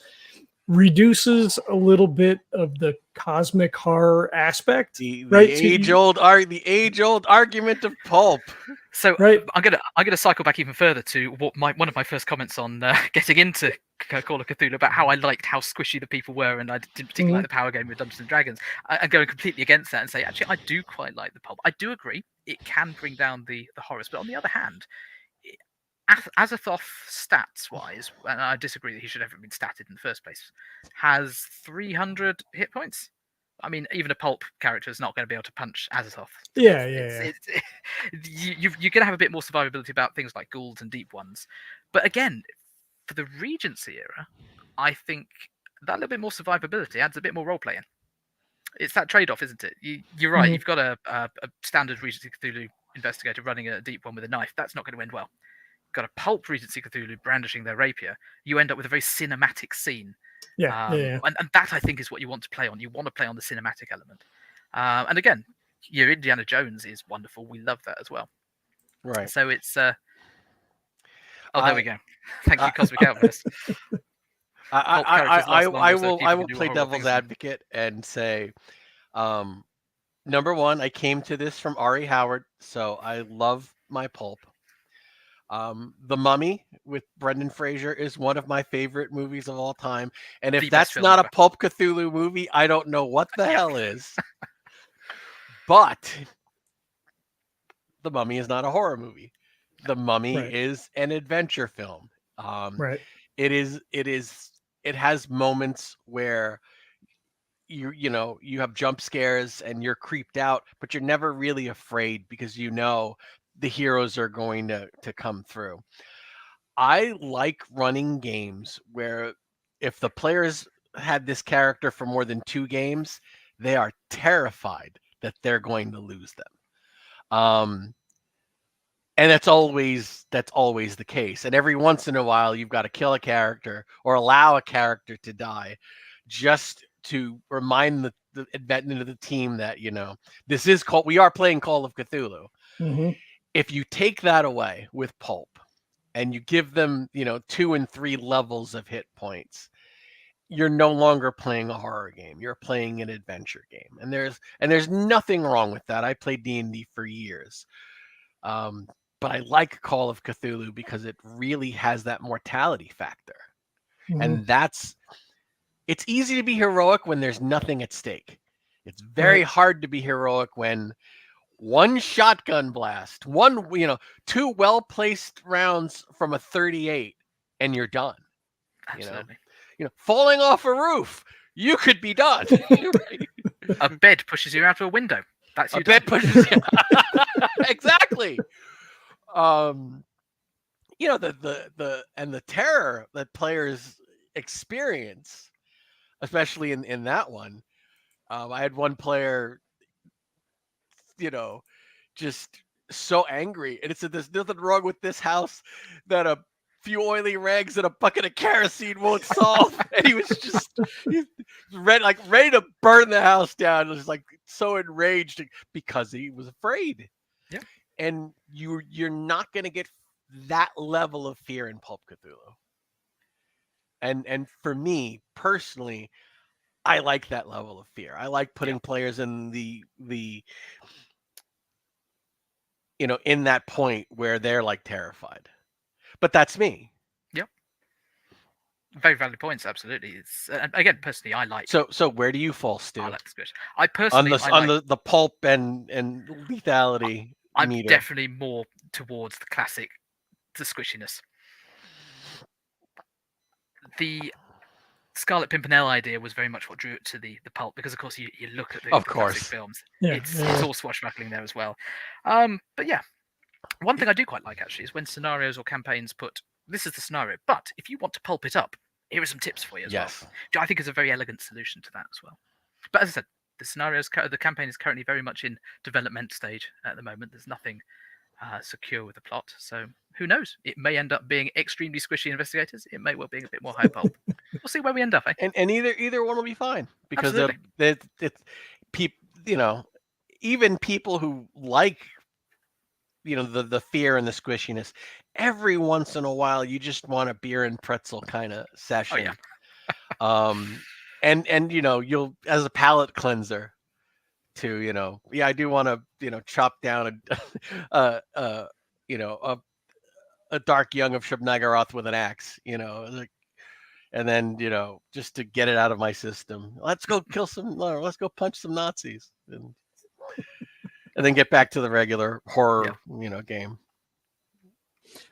reduces a little bit of the cosmic horror aspect, right? The age old argument of pulp. So right. I'm gonna cycle back even further to one of my first comments on getting into Call of Cthulhu about how I liked how squishy the people were, and I didn't particularly like the power game with Dungeons and Dragons. I'm going completely against that and say actually I do quite like the pulp. I do agree it can bring down the horrors, but on the other hand, Azathoth, stats wise, and I disagree that he should have ever been statted in the first place, has 300 hit points. I mean, even a pulp character is not going to be able to punch Azathoth. Yeah. You're going to have a bit more survivability about things like ghouls and deep ones. But again, for the Regency era, I think that little bit more survivability adds a bit more role playing. It's that trade-off, isn't it? You're right. You've got a standard Regency Cthulhu investigator running a deep one with a knife. That's not going to end well. got a pulp Regency Cthulhu brandishing their rapier, you end up with a very cinematic scene. Yeah, And that, I think, is what you want to play on. You want to play on the cinematic element. And again, your Indiana Jones is wonderful. We love that as well. Right. So it's... there we go. Thank you, Cosmic Alchemist. I will play devil's advocate and say, number one, I came to this from Ari Howard, so I love my pulp. The Mummy with Brendan Fraser is one of my favorite movies of all time, and if that's not a pulp Cthulhu movie, I don't know what the hell is. But The Mummy is not a horror movie. The Mummy is an adventure film. It has moments where you have jump scares and you're creeped out, but you're never really afraid because the heroes are going to come through. I like running games where if the players had this character for more than 2 games, they are terrified that they're going to lose them. And that's always the case. And every once in a while, you've got to kill a character or allow a character to die, just to remind the team that we are playing Call of Cthulhu. Mm-hmm. If you take that away with pulp, and you give them 2 and 3 levels of hit points, you're no longer playing a horror game. You're playing an adventure game, and there's nothing wrong with that. I played D&D for years. But I like Call of Cthulhu because it really has that mortality factor. Mm-hmm. And it's easy to be heroic when there's nothing at stake. It's very hard to be heroic when one shotgun blast, 2 well-placed rounds from a 38, and you're done. Absolutely. Falling off a roof, you could be done. A bed pushes you out of a window. That's you. A bed pushes you. Exactly. The terror that players experience, especially in that one. I had one player, just so angry, and it said there's nothing wrong with this house that a few oily rags and a bucket of kerosene won't solve. And he was just ready to burn the house down. It was like so enraged because he was afraid. Yeah. And you're not going to get that level of fear in Pulp Cthulhu. And for me personally, I like that level of fear. I like putting players in the in that point where they're like terrified. But that's me. Yep. Very valid points. Absolutely. It's again, personally, I like. So where do you fall, Stu? I like the squish. I personally on the pulp and lethality. I'm meter. Definitely more towards the squishiness. The Scarlet Pimpernel idea was very much what drew it to the pulp, because of course you look at the classic films. It's all swashbuckling there as well. But yeah, one thing I do quite like actually is when scenarios or campaigns put, this is the scenario, but if you want to pulp it up, here are some tips for you as well. Which I think is a very elegant solution to that as well. But as I said, the campaign is currently very much in development stage at the moment. There's nothing secure with the plot, so who knows? It may end up being extremely squishy investigators. It may well be a bit more high pulp. We'll see where we end up. Eh? And either one will be fine, because it's even people who like the fear and the squishiness. Every once in a while, you just want a beer and pretzel kind of session. Oh, yeah. And you'll, as a palate cleanser to I do want to chop down a dark young of Shub-Niggurath with an axe, and then just to get it out of my system. Let's go punch some Nazis, and then get back to the regular horror game.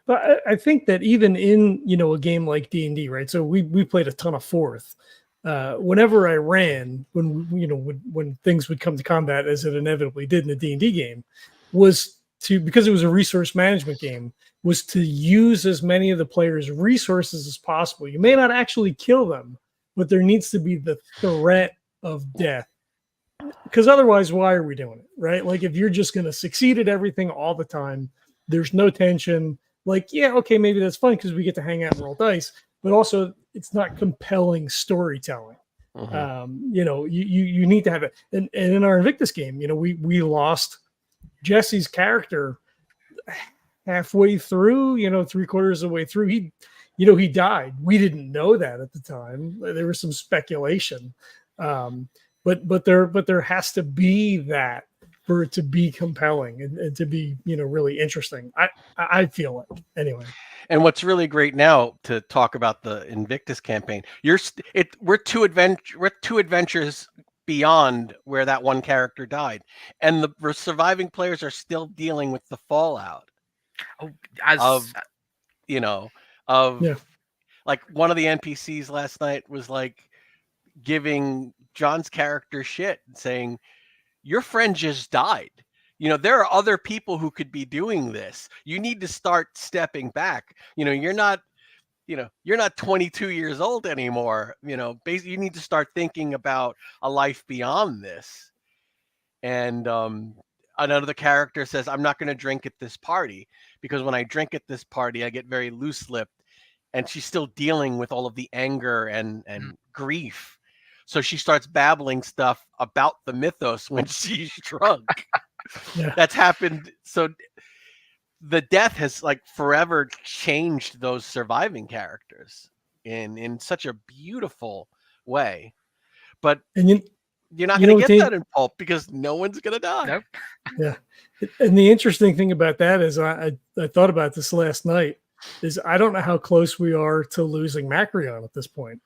But I think that even in a game like D&D, right? So we played a ton of Fourth. Whenever I ran, when things would come to combat, as it inevitably did in a D&D game, because it was a resource management game, was to use as many of the players' resources as possible. You may not actually kill them, but there needs to be the threat of death. Because otherwise, why are we doing it, right? Like, if you're just going to succeed at everything all the time, there's no tension, like, yeah, okay, maybe that's fun because we get to hang out and roll dice, but also it's not compelling storytelling. You know, you need to have it. And in our Invictus game, you know, we lost Jesse's character halfway through, you know, 3/4 of the way through. He died. We didn't know that at the time. There was some speculation. But there has to be that for it to be compelling and to be, you know, really interesting. I feel it anyway. And what's really great now to talk about the Invictus campaign, we're two adventures beyond where that one character died, and the surviving players are still dealing with the fallout of like one of the NPCs last night was like giving John's character shit and saying, your friend just died. You know, there are other people who could be doing this. You need to start stepping back. You know, you're not 22 years old anymore. You know, basically you need to start thinking about a life beyond this. And another character says, I'm not going to drink at this party because when I drink at this party, I get very loose-lipped. And she's still dealing with all of the anger and grief. So she starts babbling stuff about the mythos when she's drunk. That's happened. So the death has like forever changed those surviving characters in such a beautiful way. But you're not going to get that in pulp because no one's going to die. Nope. Yeah. And the interesting thing about that is I thought about this last night is I don't know how close we are to losing Macreon at this point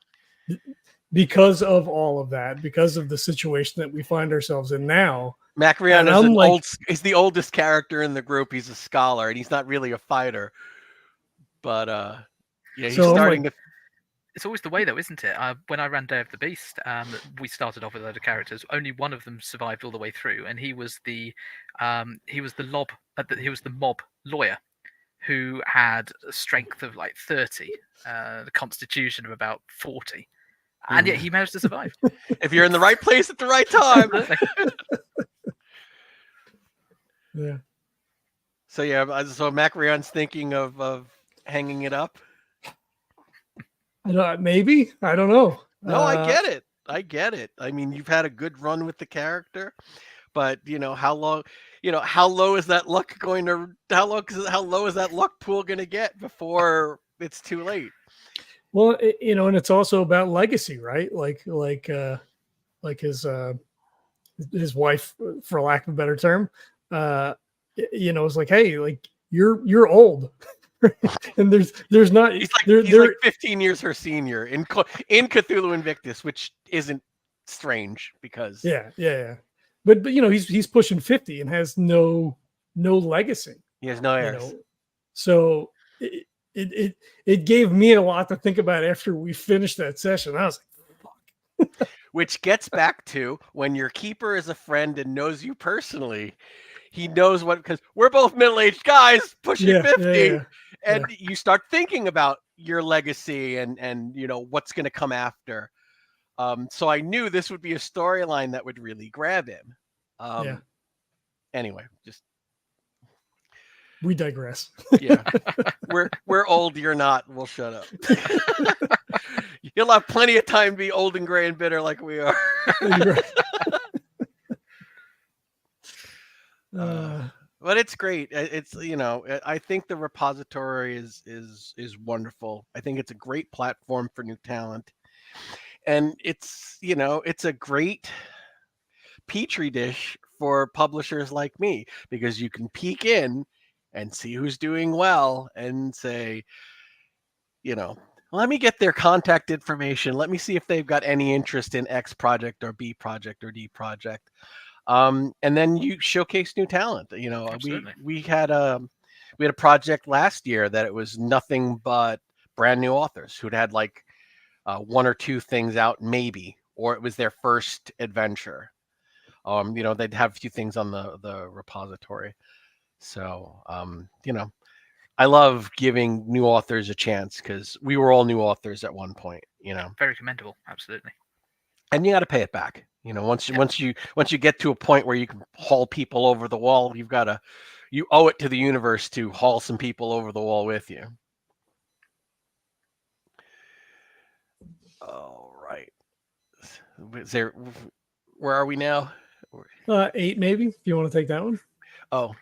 because of all of that, because of the situation that we find ourselves in now. Macreon is the oldest character in the group. He's a scholar and he's not really a fighter, but he's starting to. It's always the way, though, isn't it? When I ran Day of the Beast, we started off with a load of characters. Only one of them survived all the way through, and he was the mob lawyer who had a strength of like 30, the constitution of about 40, and yet he managed to survive. If you're in the right place at the right time. Yeah. So Macreon's thinking of hanging it up. Maybe. I don't know. No, I get it. I mean, you've had a good run with the character, but how low is that luck going to? How low is that luck pool going to get before it's too late? Well, and it's also about legacy, right? Like his wife, for lack of a better term, it's like, hey, like you're old. And there's not. He's like 15 years her senior in Cthulhu Invictus, which isn't strange because but he's pushing 50 and has no legacy. He has no heirs. So it gave me a lot to think about after we finished that session. I was like, fuck. Which gets back to when your keeper is a friend and knows you personally. He knows because we're both middle-aged guys pushing 50. And you start thinking about your legacy and what's going to come after. So I knew this would be a storyline that would really grab him. Anyway, just we digress. Yeah, we're old. You're not. We'll shut up. You'll have plenty of time to be old and gray and bitter like we are. But it's great. It's I think the repository is wonderful. I think it's a great platform for new talent, and it's a great petri dish for publishers like me because you can peek in and see who's doing well and say, let me get their contact information. Let me see if they've got any interest in X project or B project or D project. And then you showcase new talent. We had a project last year that it was nothing but brand new authors who'd had like one or two things out maybe, or it was their first adventure. They'd have a few things on the repository. So, I love giving new authors a chance because we were all new authors at one point, Very commendable. Absolutely. And you got to pay it back. Once you get to a point where you can haul people over the wall, you've got to you owe it to the universe to haul some people over the wall with you. All right. Is there? Where are we now? 8 maybe, if you want to take that one. How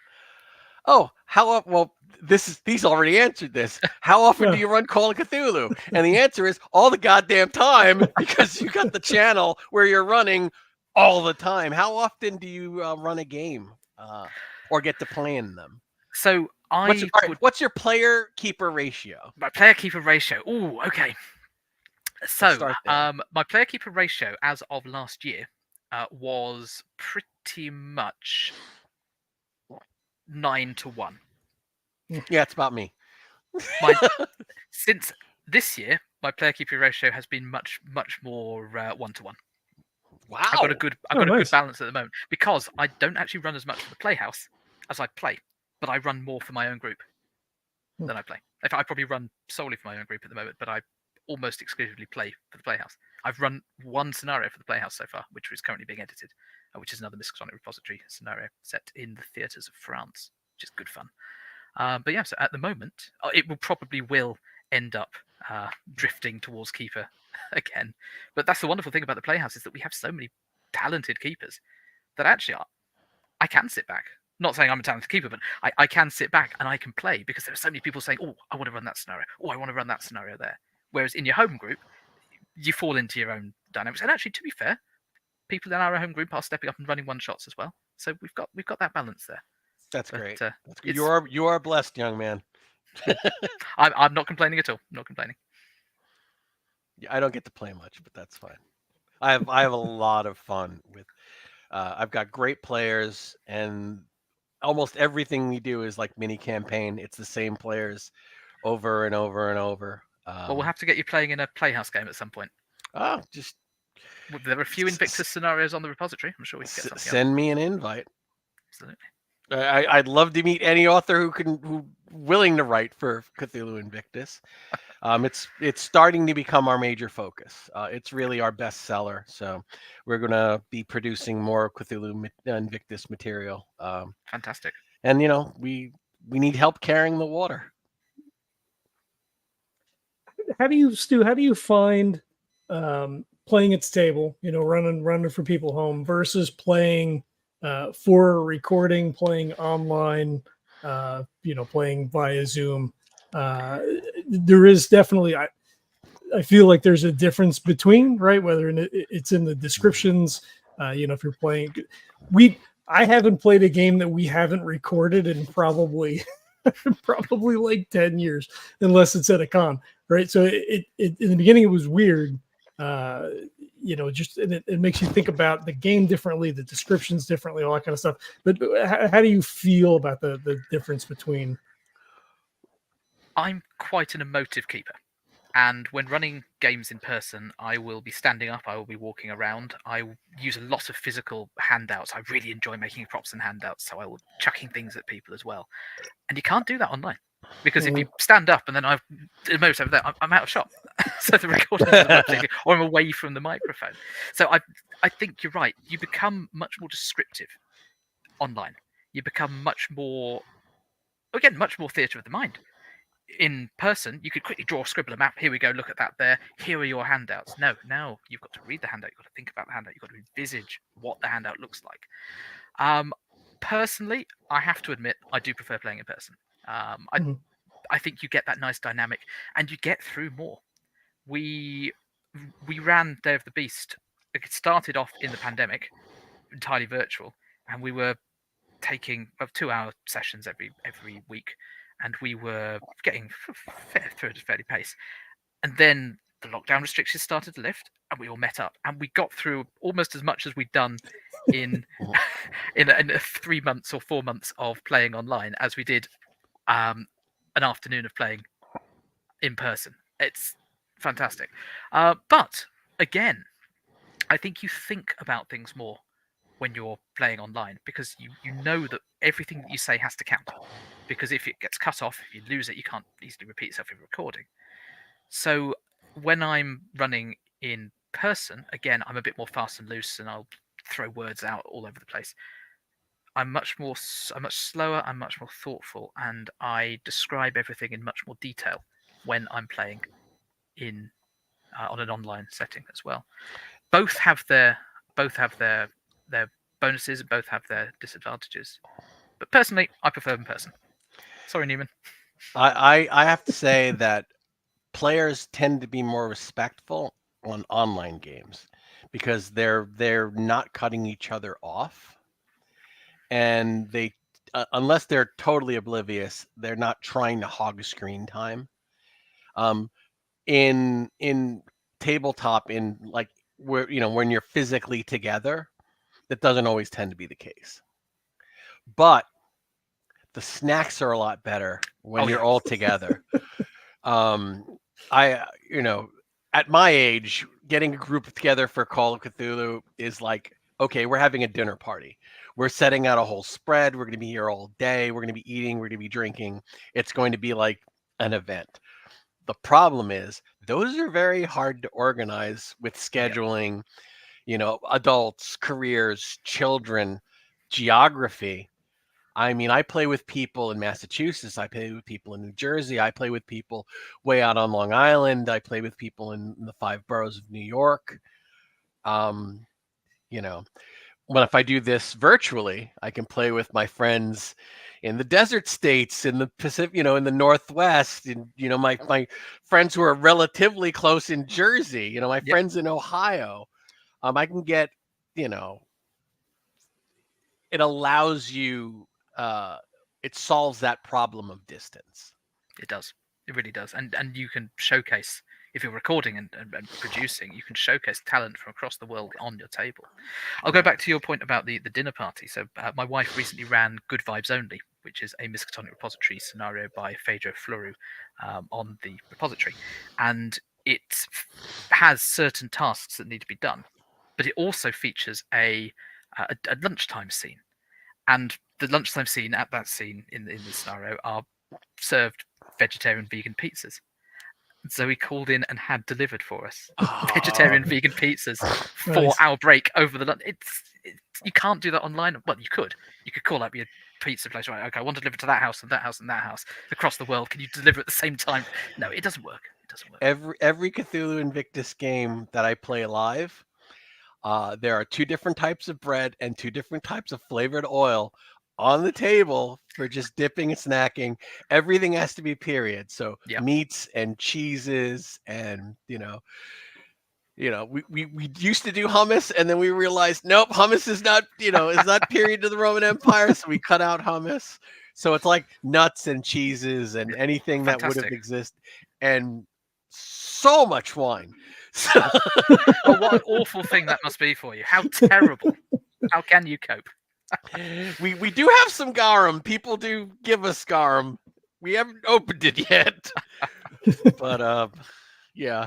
well? These already answered this. How often do you run Call of Cthulhu? And the answer is all the goddamn time, because you got the channel where you're running all the time. How often do you run a game or get to play in them? So what's your player keeper ratio? My player keeper ratio. Oh, okay. So my player keeper ratio as of last year was pretty much 9 to 1. Yeah, it's about me. Since this year, my player keeper ratio has been much more 1 to 1. Wow, I've got a good balance at the moment, because I don't actually run as much for the Playhouse as I play, but I run more for my own group than I play. In fact, I probably run solely for my own group at the moment, but I almost exclusively play for the Playhouse. I've run one scenario for the Playhouse so far, which is currently being edited, which is another Miskatonic Repository scenario set in the theatres of France, which is good fun. But yeah, so at the moment, it will end up drifting towards keeper again. But that's the wonderful thing about the Playhouse, is that we have so many talented keepers that actually I can sit back. Not saying I'm a talented keeper, but I can sit back and I can play, because there are so many people saying, oh, I want to run that scenario. Oh, I want to run that scenario there. Whereas in your home group, you fall into your own dynamics. And actually, to be fair, people in our home group are stepping up and running one shots as well. So we've got that balance there. That's great. You are blessed, young man. I'm not complaining at all. Not complaining. Yeah, I don't get to play much, but that's fine. I have a lot of fun with. I've got great players, and almost everything we do is like mini campaign. It's the same players over and over and over. Well, we'll have to get you playing in a Playhouse game at some point. There are a few Invictus scenarios on the repository. I'm sure we can get something. Send me an invite. Absolutely. I'd love to meet any author who's willing to write for Cthulhu Invictus. It's starting to become our major focus. It's really our best seller. So we're going to be producing more Cthulhu Invictus material. Fantastic. And we need help carrying the water. How do you find playing at the table, running for people home, versus playing for a recording, playing online, playing via Zoom? There is definitely, I feel like there's a difference between, right? Whether it's in the descriptions, if you're playing, I haven't played a game that we haven't recorded in probably like 10 years, unless it's at a con, right? So it in the beginning, it was weird. It makes you think about the game differently, the descriptions differently, all that kind of stuff. But how do you feel about the difference between? I'm quite an emotive keeper, and when running games in person, I will be standing up, I will be walking around. I use a lot of physical handouts. I really enjoy making props and handouts, so I will chucking things at people as well. And you can't do that online, because if you stand up and then I emote over there, I'm out of shot. So the recording or I'm away from the microphone. So I think you're right. You become much more descriptive online. You become much more theatre of the mind. In person, you could quickly scribble a map. Here we go. Look at that there. Here are your handouts. No, now you've got to read the handout. You've got to think about the handout. You've got to envisage what the handout looks like. Personally, I have to admit, I do prefer playing in person. I think you get that nice dynamic, and you get through more. We ran Day of the Beast. It started off in the pandemic, entirely virtual, and we were taking 2-hour sessions every week, and we were getting through at a fairly pace. And then the lockdown restrictions started to lift, and we all met up, and we got through almost as much as we'd done in 3 months or 4 months of playing online as we did an afternoon of playing in person. It's fantastic. But again, I think you think about things more when you're playing online, because you know that everything that you say has to count. Because if it gets cut off, if you lose it, you can't easily repeat yourself in recording. So when I'm running in person, again, I'm a bit more fast and loose, and I'll throw words out all over the place. I'm much slower. I'm much more thoughtful, and I describe everything in much more detail when I'm playing in on an online setting as well. Both have their bonuses, and both have their disadvantages. But personally, I prefer in person. Sorry, Newman. I have to say that players tend to be more respectful on online games because they're not cutting each other off, and they unless they're totally oblivious, they're not trying to hog screen time. In tabletop, in like where when you're physically together, that doesn't always tend to be the case. But the snacks are a lot better when you're all together. I at my age, getting a group together for Call of Cthulhu is like, okay, we're having a dinner party. We're setting out a whole spread. We're going to be here all day. We're going to be eating. We're going to be drinking. It's going to be like an event. The problem is those are very hard to organize with scheduling, adults, careers, children, geography. I mean, I play with people in Massachusetts. I play with people in New Jersey. I play with people way out on Long Island. I play with people in the 5 boroughs of New York. But if I do this virtually, I can play with my friends in the desert states, in the Pacific, in the Northwest, and my friends who are relatively close in Jersey. My friends in Ohio. I can get, it allows you. It solves that problem of distance. It does. It really does. And you can showcase, if you're recording and producing, you can showcase talent from across the world on your table. I'll go back to your point about the dinner party. So my wife recently ran Good Vibes Only, which is a Miskatonic repository scenario by Phaedra Fluru on the repository. And it has certain tasks that need to be done, but it also features a lunchtime scene. And the lunchtime scene at that scene in the scenario are served vegetarian vegan pizzas. And so he called in and had delivered for us vegetarian vegan pizzas for our break over the lunch. You can't do that online. Well, you could call up your pizza place, right? Okay, I want to deliver to that house and that house and that house across the world. Can you deliver at the same time? No, it doesn't work. It doesn't work. Every Cthulhu Invictus game that I play live, there are 2 different types of bread and 2 different types of flavored oil on the table for just dipping and snacking. Everything has to be period. So meats and cheeses, and we used to do hummus, and then we realized nope, hummus is not is not period to the Roman Empire, so we cut out hummus. So it's like nuts and cheeses and anything that would have existed, and so much wine. So well, what an awful thing that must be for you. How terrible. How can you cope? We do have some garum. People do give us garum. We haven't opened it yet. But yeah.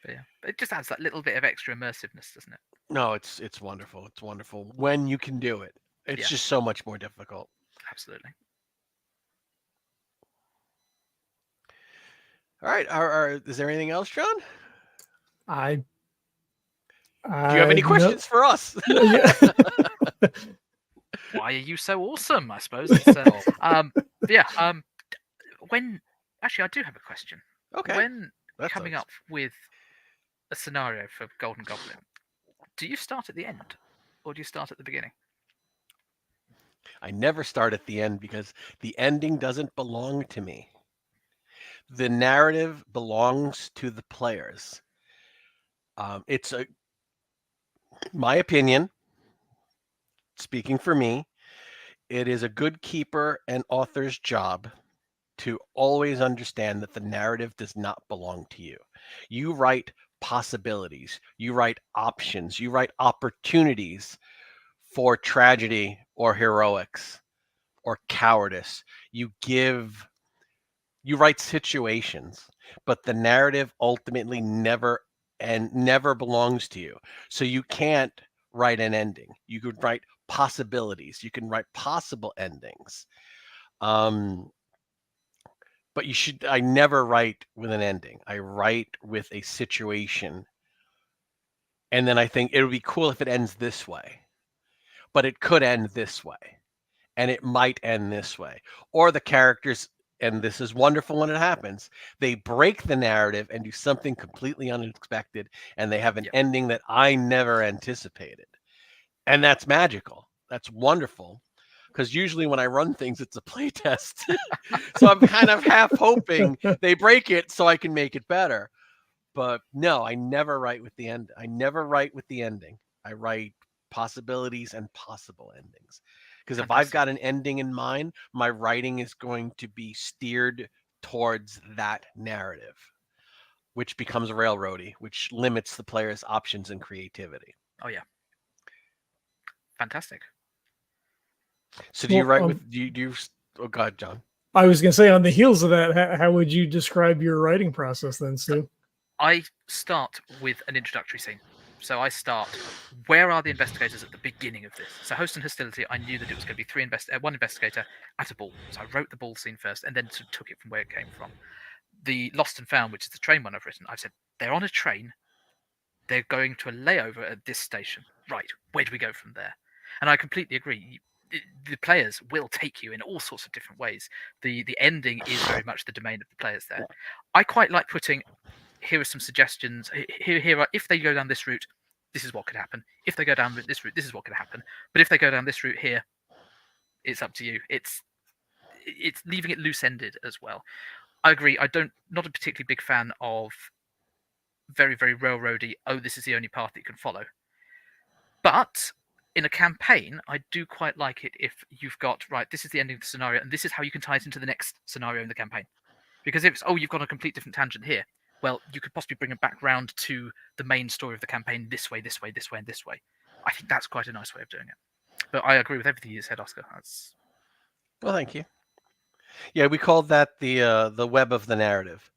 But yeah. It just adds that little bit of extra immersiveness, doesn't it? No, it's wonderful. It's wonderful when you can do it. It's just so much more difficult. Absolutely. All right. Is there anything else, John? Do you have any questions for us? Why are you so awesome? I suppose. When actually, I do have a question. Okay. When coming up with a scenario for Golden Goblin, do you start at the end, or do you start at the beginning? I never start at the end because the ending doesn't belong to me. The narrative belongs to the players. It's my opinion, speaking for me, it is a good keeper and author's job to always understand that the narrative does not belong to you. You write possibilities, you write options, you write opportunities for tragedy or heroics or cowardice. You write situations, but the narrative ultimately never belongs to you. So you can't write an ending. You could write possibilities. You can write possible endings. But I never write with an ending. I write with a situation. And then I think it would be cool if it ends this way. but it could end this way, and it might end this way. Or the characters, and this is wonderful when it happens, they break the narrative and do something completely unexpected, and they have an ending that I never anticipated. And that's magical. That's wonderful. Because usually when I run things, it's a play test. So I'm kind of half hoping they break it so I can make it better. But no, I never write with the end. I never write with the ending. I write possibilities and possible endings. Because if I've got an ending in mind, my writing is going to be steered towards that narrative, which becomes railroady, which limits the player's options and creativity. Oh yeah. Fantastic. So do you write with, do you, oh God, John. I was going to say, on the heels of that, how would you describe your writing process then, Stu? I start with an introductory scene. So I start, where are the investigators at the beginning of this? So Host and Hostility, I knew that it was going to be one investigator at a ball. So I wrote the ball scene first and then sort of took it from where it came from. The Lost and Found, which is the train one I've written, I've said, they're on a train. They're going to a layover at this station. Right, where do we go from there? And I completely agree. The players will take you in all sorts of different ways. The ending is very much the domain of the players there. I quite like putting, here are some suggestions. Here are, if they go down this route, this is what could happen. If they go down this route, this is what could happen. But if they go down this route here, it's up to you. It's leaving it loose-ended as well. I agree. Not a particularly big fan of very, very railroady, oh, this is the only path that you can follow. But in a campaign, I do quite like it if you've got, right, this is the ending of the scenario, and this is how you can tie it into the next scenario in the campaign. Because if it's, oh, you've got a complete different tangent here, well, you could possibly bring it back round to the main story of the campaign this way, this way, this way, and this way. I think that's quite a nice way of doing it. But I agree with everything you said, Oscar. Well, thank you. Yeah, we called that the web of the narrative.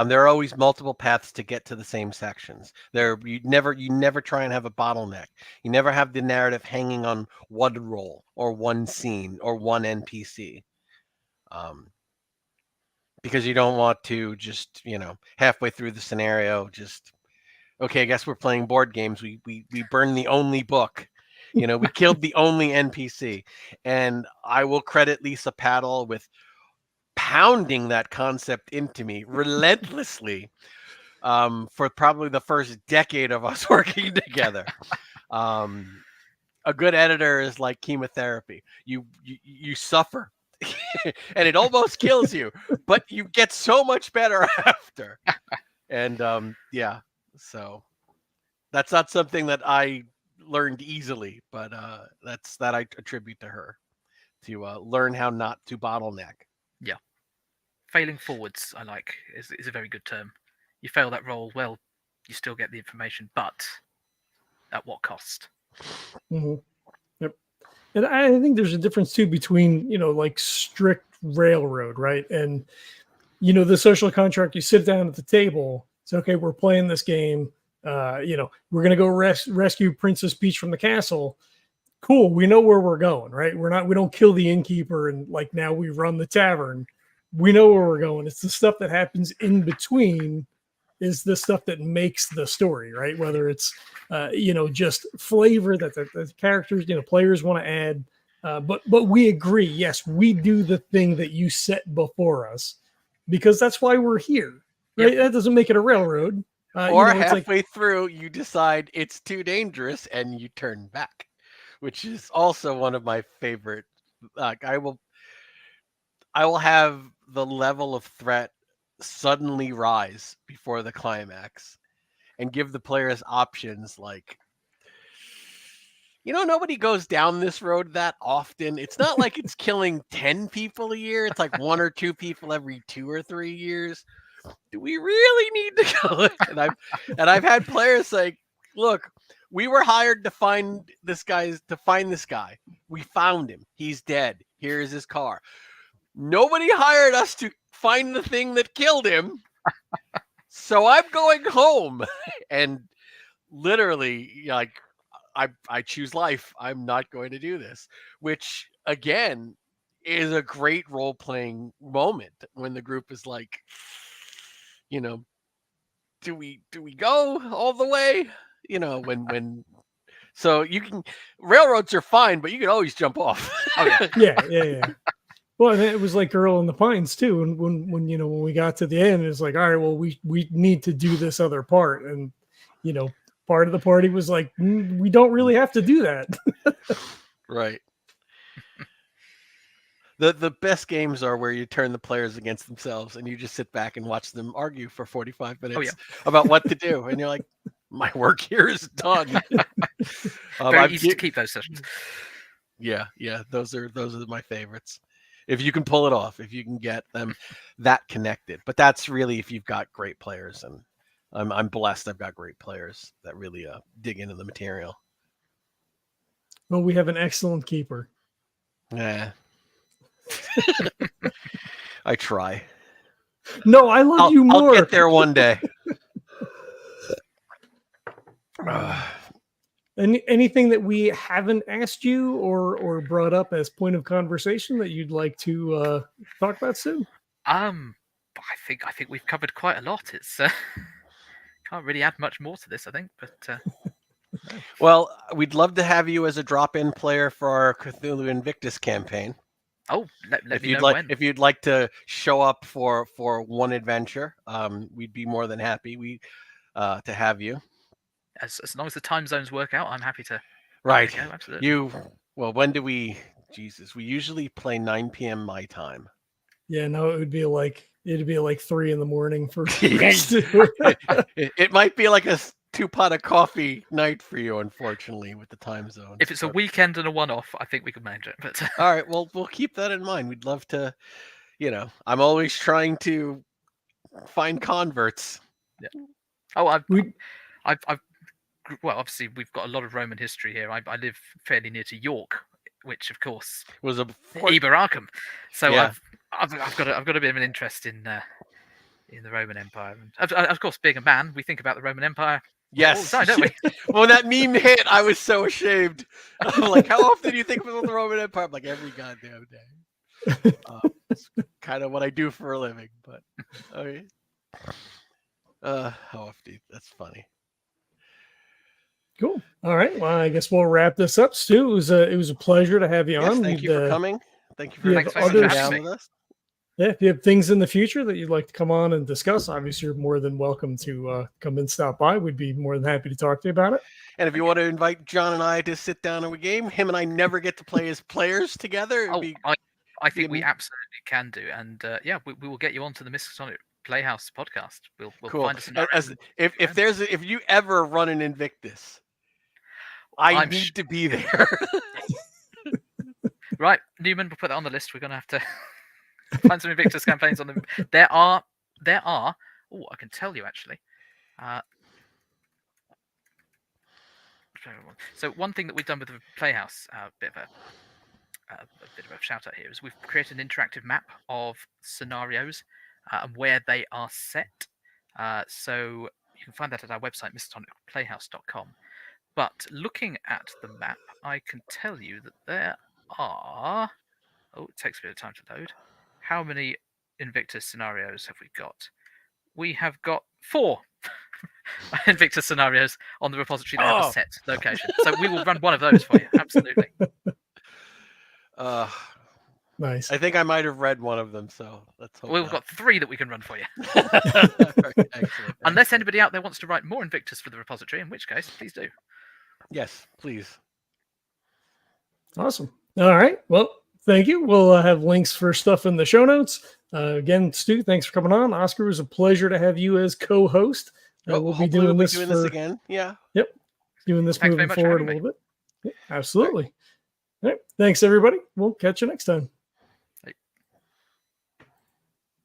There are always multiple paths to get to the same sections. You never try and have a bottleneck. You never have the narrative hanging on one role or one scene or one NPC. Because you don't want to just, halfway through the scenario, just, okay, I guess we're playing board games. We burned the only book. We killed the only NPC. And I will credit Lisa Paddle with pounding that concept into me relentlessly for probably the first decade of us working together. A good editor is like chemotherapy. You suffer and it almost kills you, but you get so much better after. And so that's not something that I learned easily, but that I attribute to her, to learn how not to bottleneck. Yeah. Failing forwards, I like, is a very good term. You fail that roll, well, you still get the information, but at what cost? Mm-hmm. Yep. And I think there's a difference too between, like strict railroad, right? And, the social contract, you sit down at the table, it's okay, we're playing this game. We're going to go rescue Princess Peach from the castle. Cool. We know where we're going, right? We don't kill the innkeeper and like now we run the tavern. We know where we're going. It's the stuff that happens in between is the stuff that makes the story, right? Whether it's, just flavor that the characters, players want to add. But we agree. Yes, we do the thing that you set before us because that's why we're here, right? Yep. That doesn't make it a railroad. Or halfway through, you decide it's too dangerous and you turn back, which is also one of my favorite. I will have the level of threat suddenly rise before the climax and give the players options like, nobody goes down this road that often. It's not like it's killing 10 people a year. It's like 1 or 2 people every 2 or 3 years. Do we really need to go? And I've had players say, look, we were hired to find this guy. We found him. He's dead. Here's his car. Nobody hired us to find the thing that killed him. So I'm going home. And literally, like, I choose life. I'm not going to do this, which again is a great role-playing moment when the group is like, do we go all the way? When So railroads are fine, but you can always jump off. Oh yeah. Well, and it was like Girl in the Pines too. And when we got to the end, it's like, all right, well, we need to do this other part. And, part of the party was like, we don't really have to do that. Right. The best games are where you turn the players against themselves and you just sit back and watch them argue for 45 minutes about what to do. And you're like, my work here is done. Very easy to keep those sessions. Yeah. Those are my favorites. If you can pull it off, if you can get them that connected. But that's really if you've got great players, and I'm blessed. I've got great players that really dig into the material. Well, we have an excellent keeper. Yeah. I try. No, I love you more. I'll get there one day. Anything that we haven't asked you or brought up as point of conversation that you'd like to talk about soon? I think we've covered quite a lot. It's can't really add much more to this, I think. But well, we'd love to have you as a drop-in player for our Cthulhu Invictus campaign. Oh, let me know when. If you'd like to show up for one adventure, we'd be more than happy to have you. As long as the time zones work out, I'm happy to. Right. Go, absolutely. When do we? Jesus, we usually play 9 p.m. my time. Yeah, no, it'd be like 3 a.m. for. It might be like a 2-pot of coffee night for you, unfortunately, with the time zone. If it's a weekend and a one-off, I think we can manage it. But all right, well, we'll keep that in mind. We'd love to. I'm always trying to find converts. Yeah. Oh, well, obviously, we've got a lot of Roman history here. I live fairly near to York, which, of course, was a Eber Arkham. So yeah. I've got a bit of an interest in the Roman Empire. And of course, being a man, we think about the Roman Empire. Yes, all the time, don't we? When that meme hit, I was so ashamed. I'm like, how often do you think about the Roman Empire? I'm like, every goddamn day. It's kind of what I do for a living, but okay. How often? That's funny. Cool. All right. Well, I guess we'll wrap this up, Stu. It was a pleasure to have you on. Thank you for coming. Thank you for sitting down with us. Yeah, if you have things in the future that you'd like to come on and discuss, obviously you're more than welcome to come and stop by. We'd be more than happy to talk to you about it. And if you want to invite John and I to sit down in a game, him and I never get to play as players together. I think we absolutely can do. And we will get you onto the Miskatonic Playhouse podcast. We'll cool. find us if you ever run an Invictus, I need to be there. Right, Newman, we'll put that on the list. We're going to have to find some Invictus campaigns on them. There are. Oh, I can tell you actually. So one thing that we've done with the Playhouse, a bit of a shout out here, is we've created an interactive map of scenarios and where they are set. So you can find that at our website, miskatonicplayhouse.com. But looking at the map, I can tell you that there are. Oh, it takes a bit of time to load. How many Invictus scenarios have we got? We have got 4 Invictus scenarios on the repository that have a set location. So we will run one of those for you. Absolutely. Nice. I think I might have read one of them, so let's hope. We've got 3 that we can run for you. Excellent. Unless anybody out there wants to write more Invictus for the repository, in which case, please do. Yes, please. Awesome. All right. Well, thank you. We'll have links for stuff in the show notes. Again, Stu, thanks for coming on. Oscar, it was a pleasure to have you as co-host. We'll be doing this again. Yeah. Yep. Doing this moving forward a little bit. Yeah, absolutely. All right. Thanks, everybody. We'll catch you next time.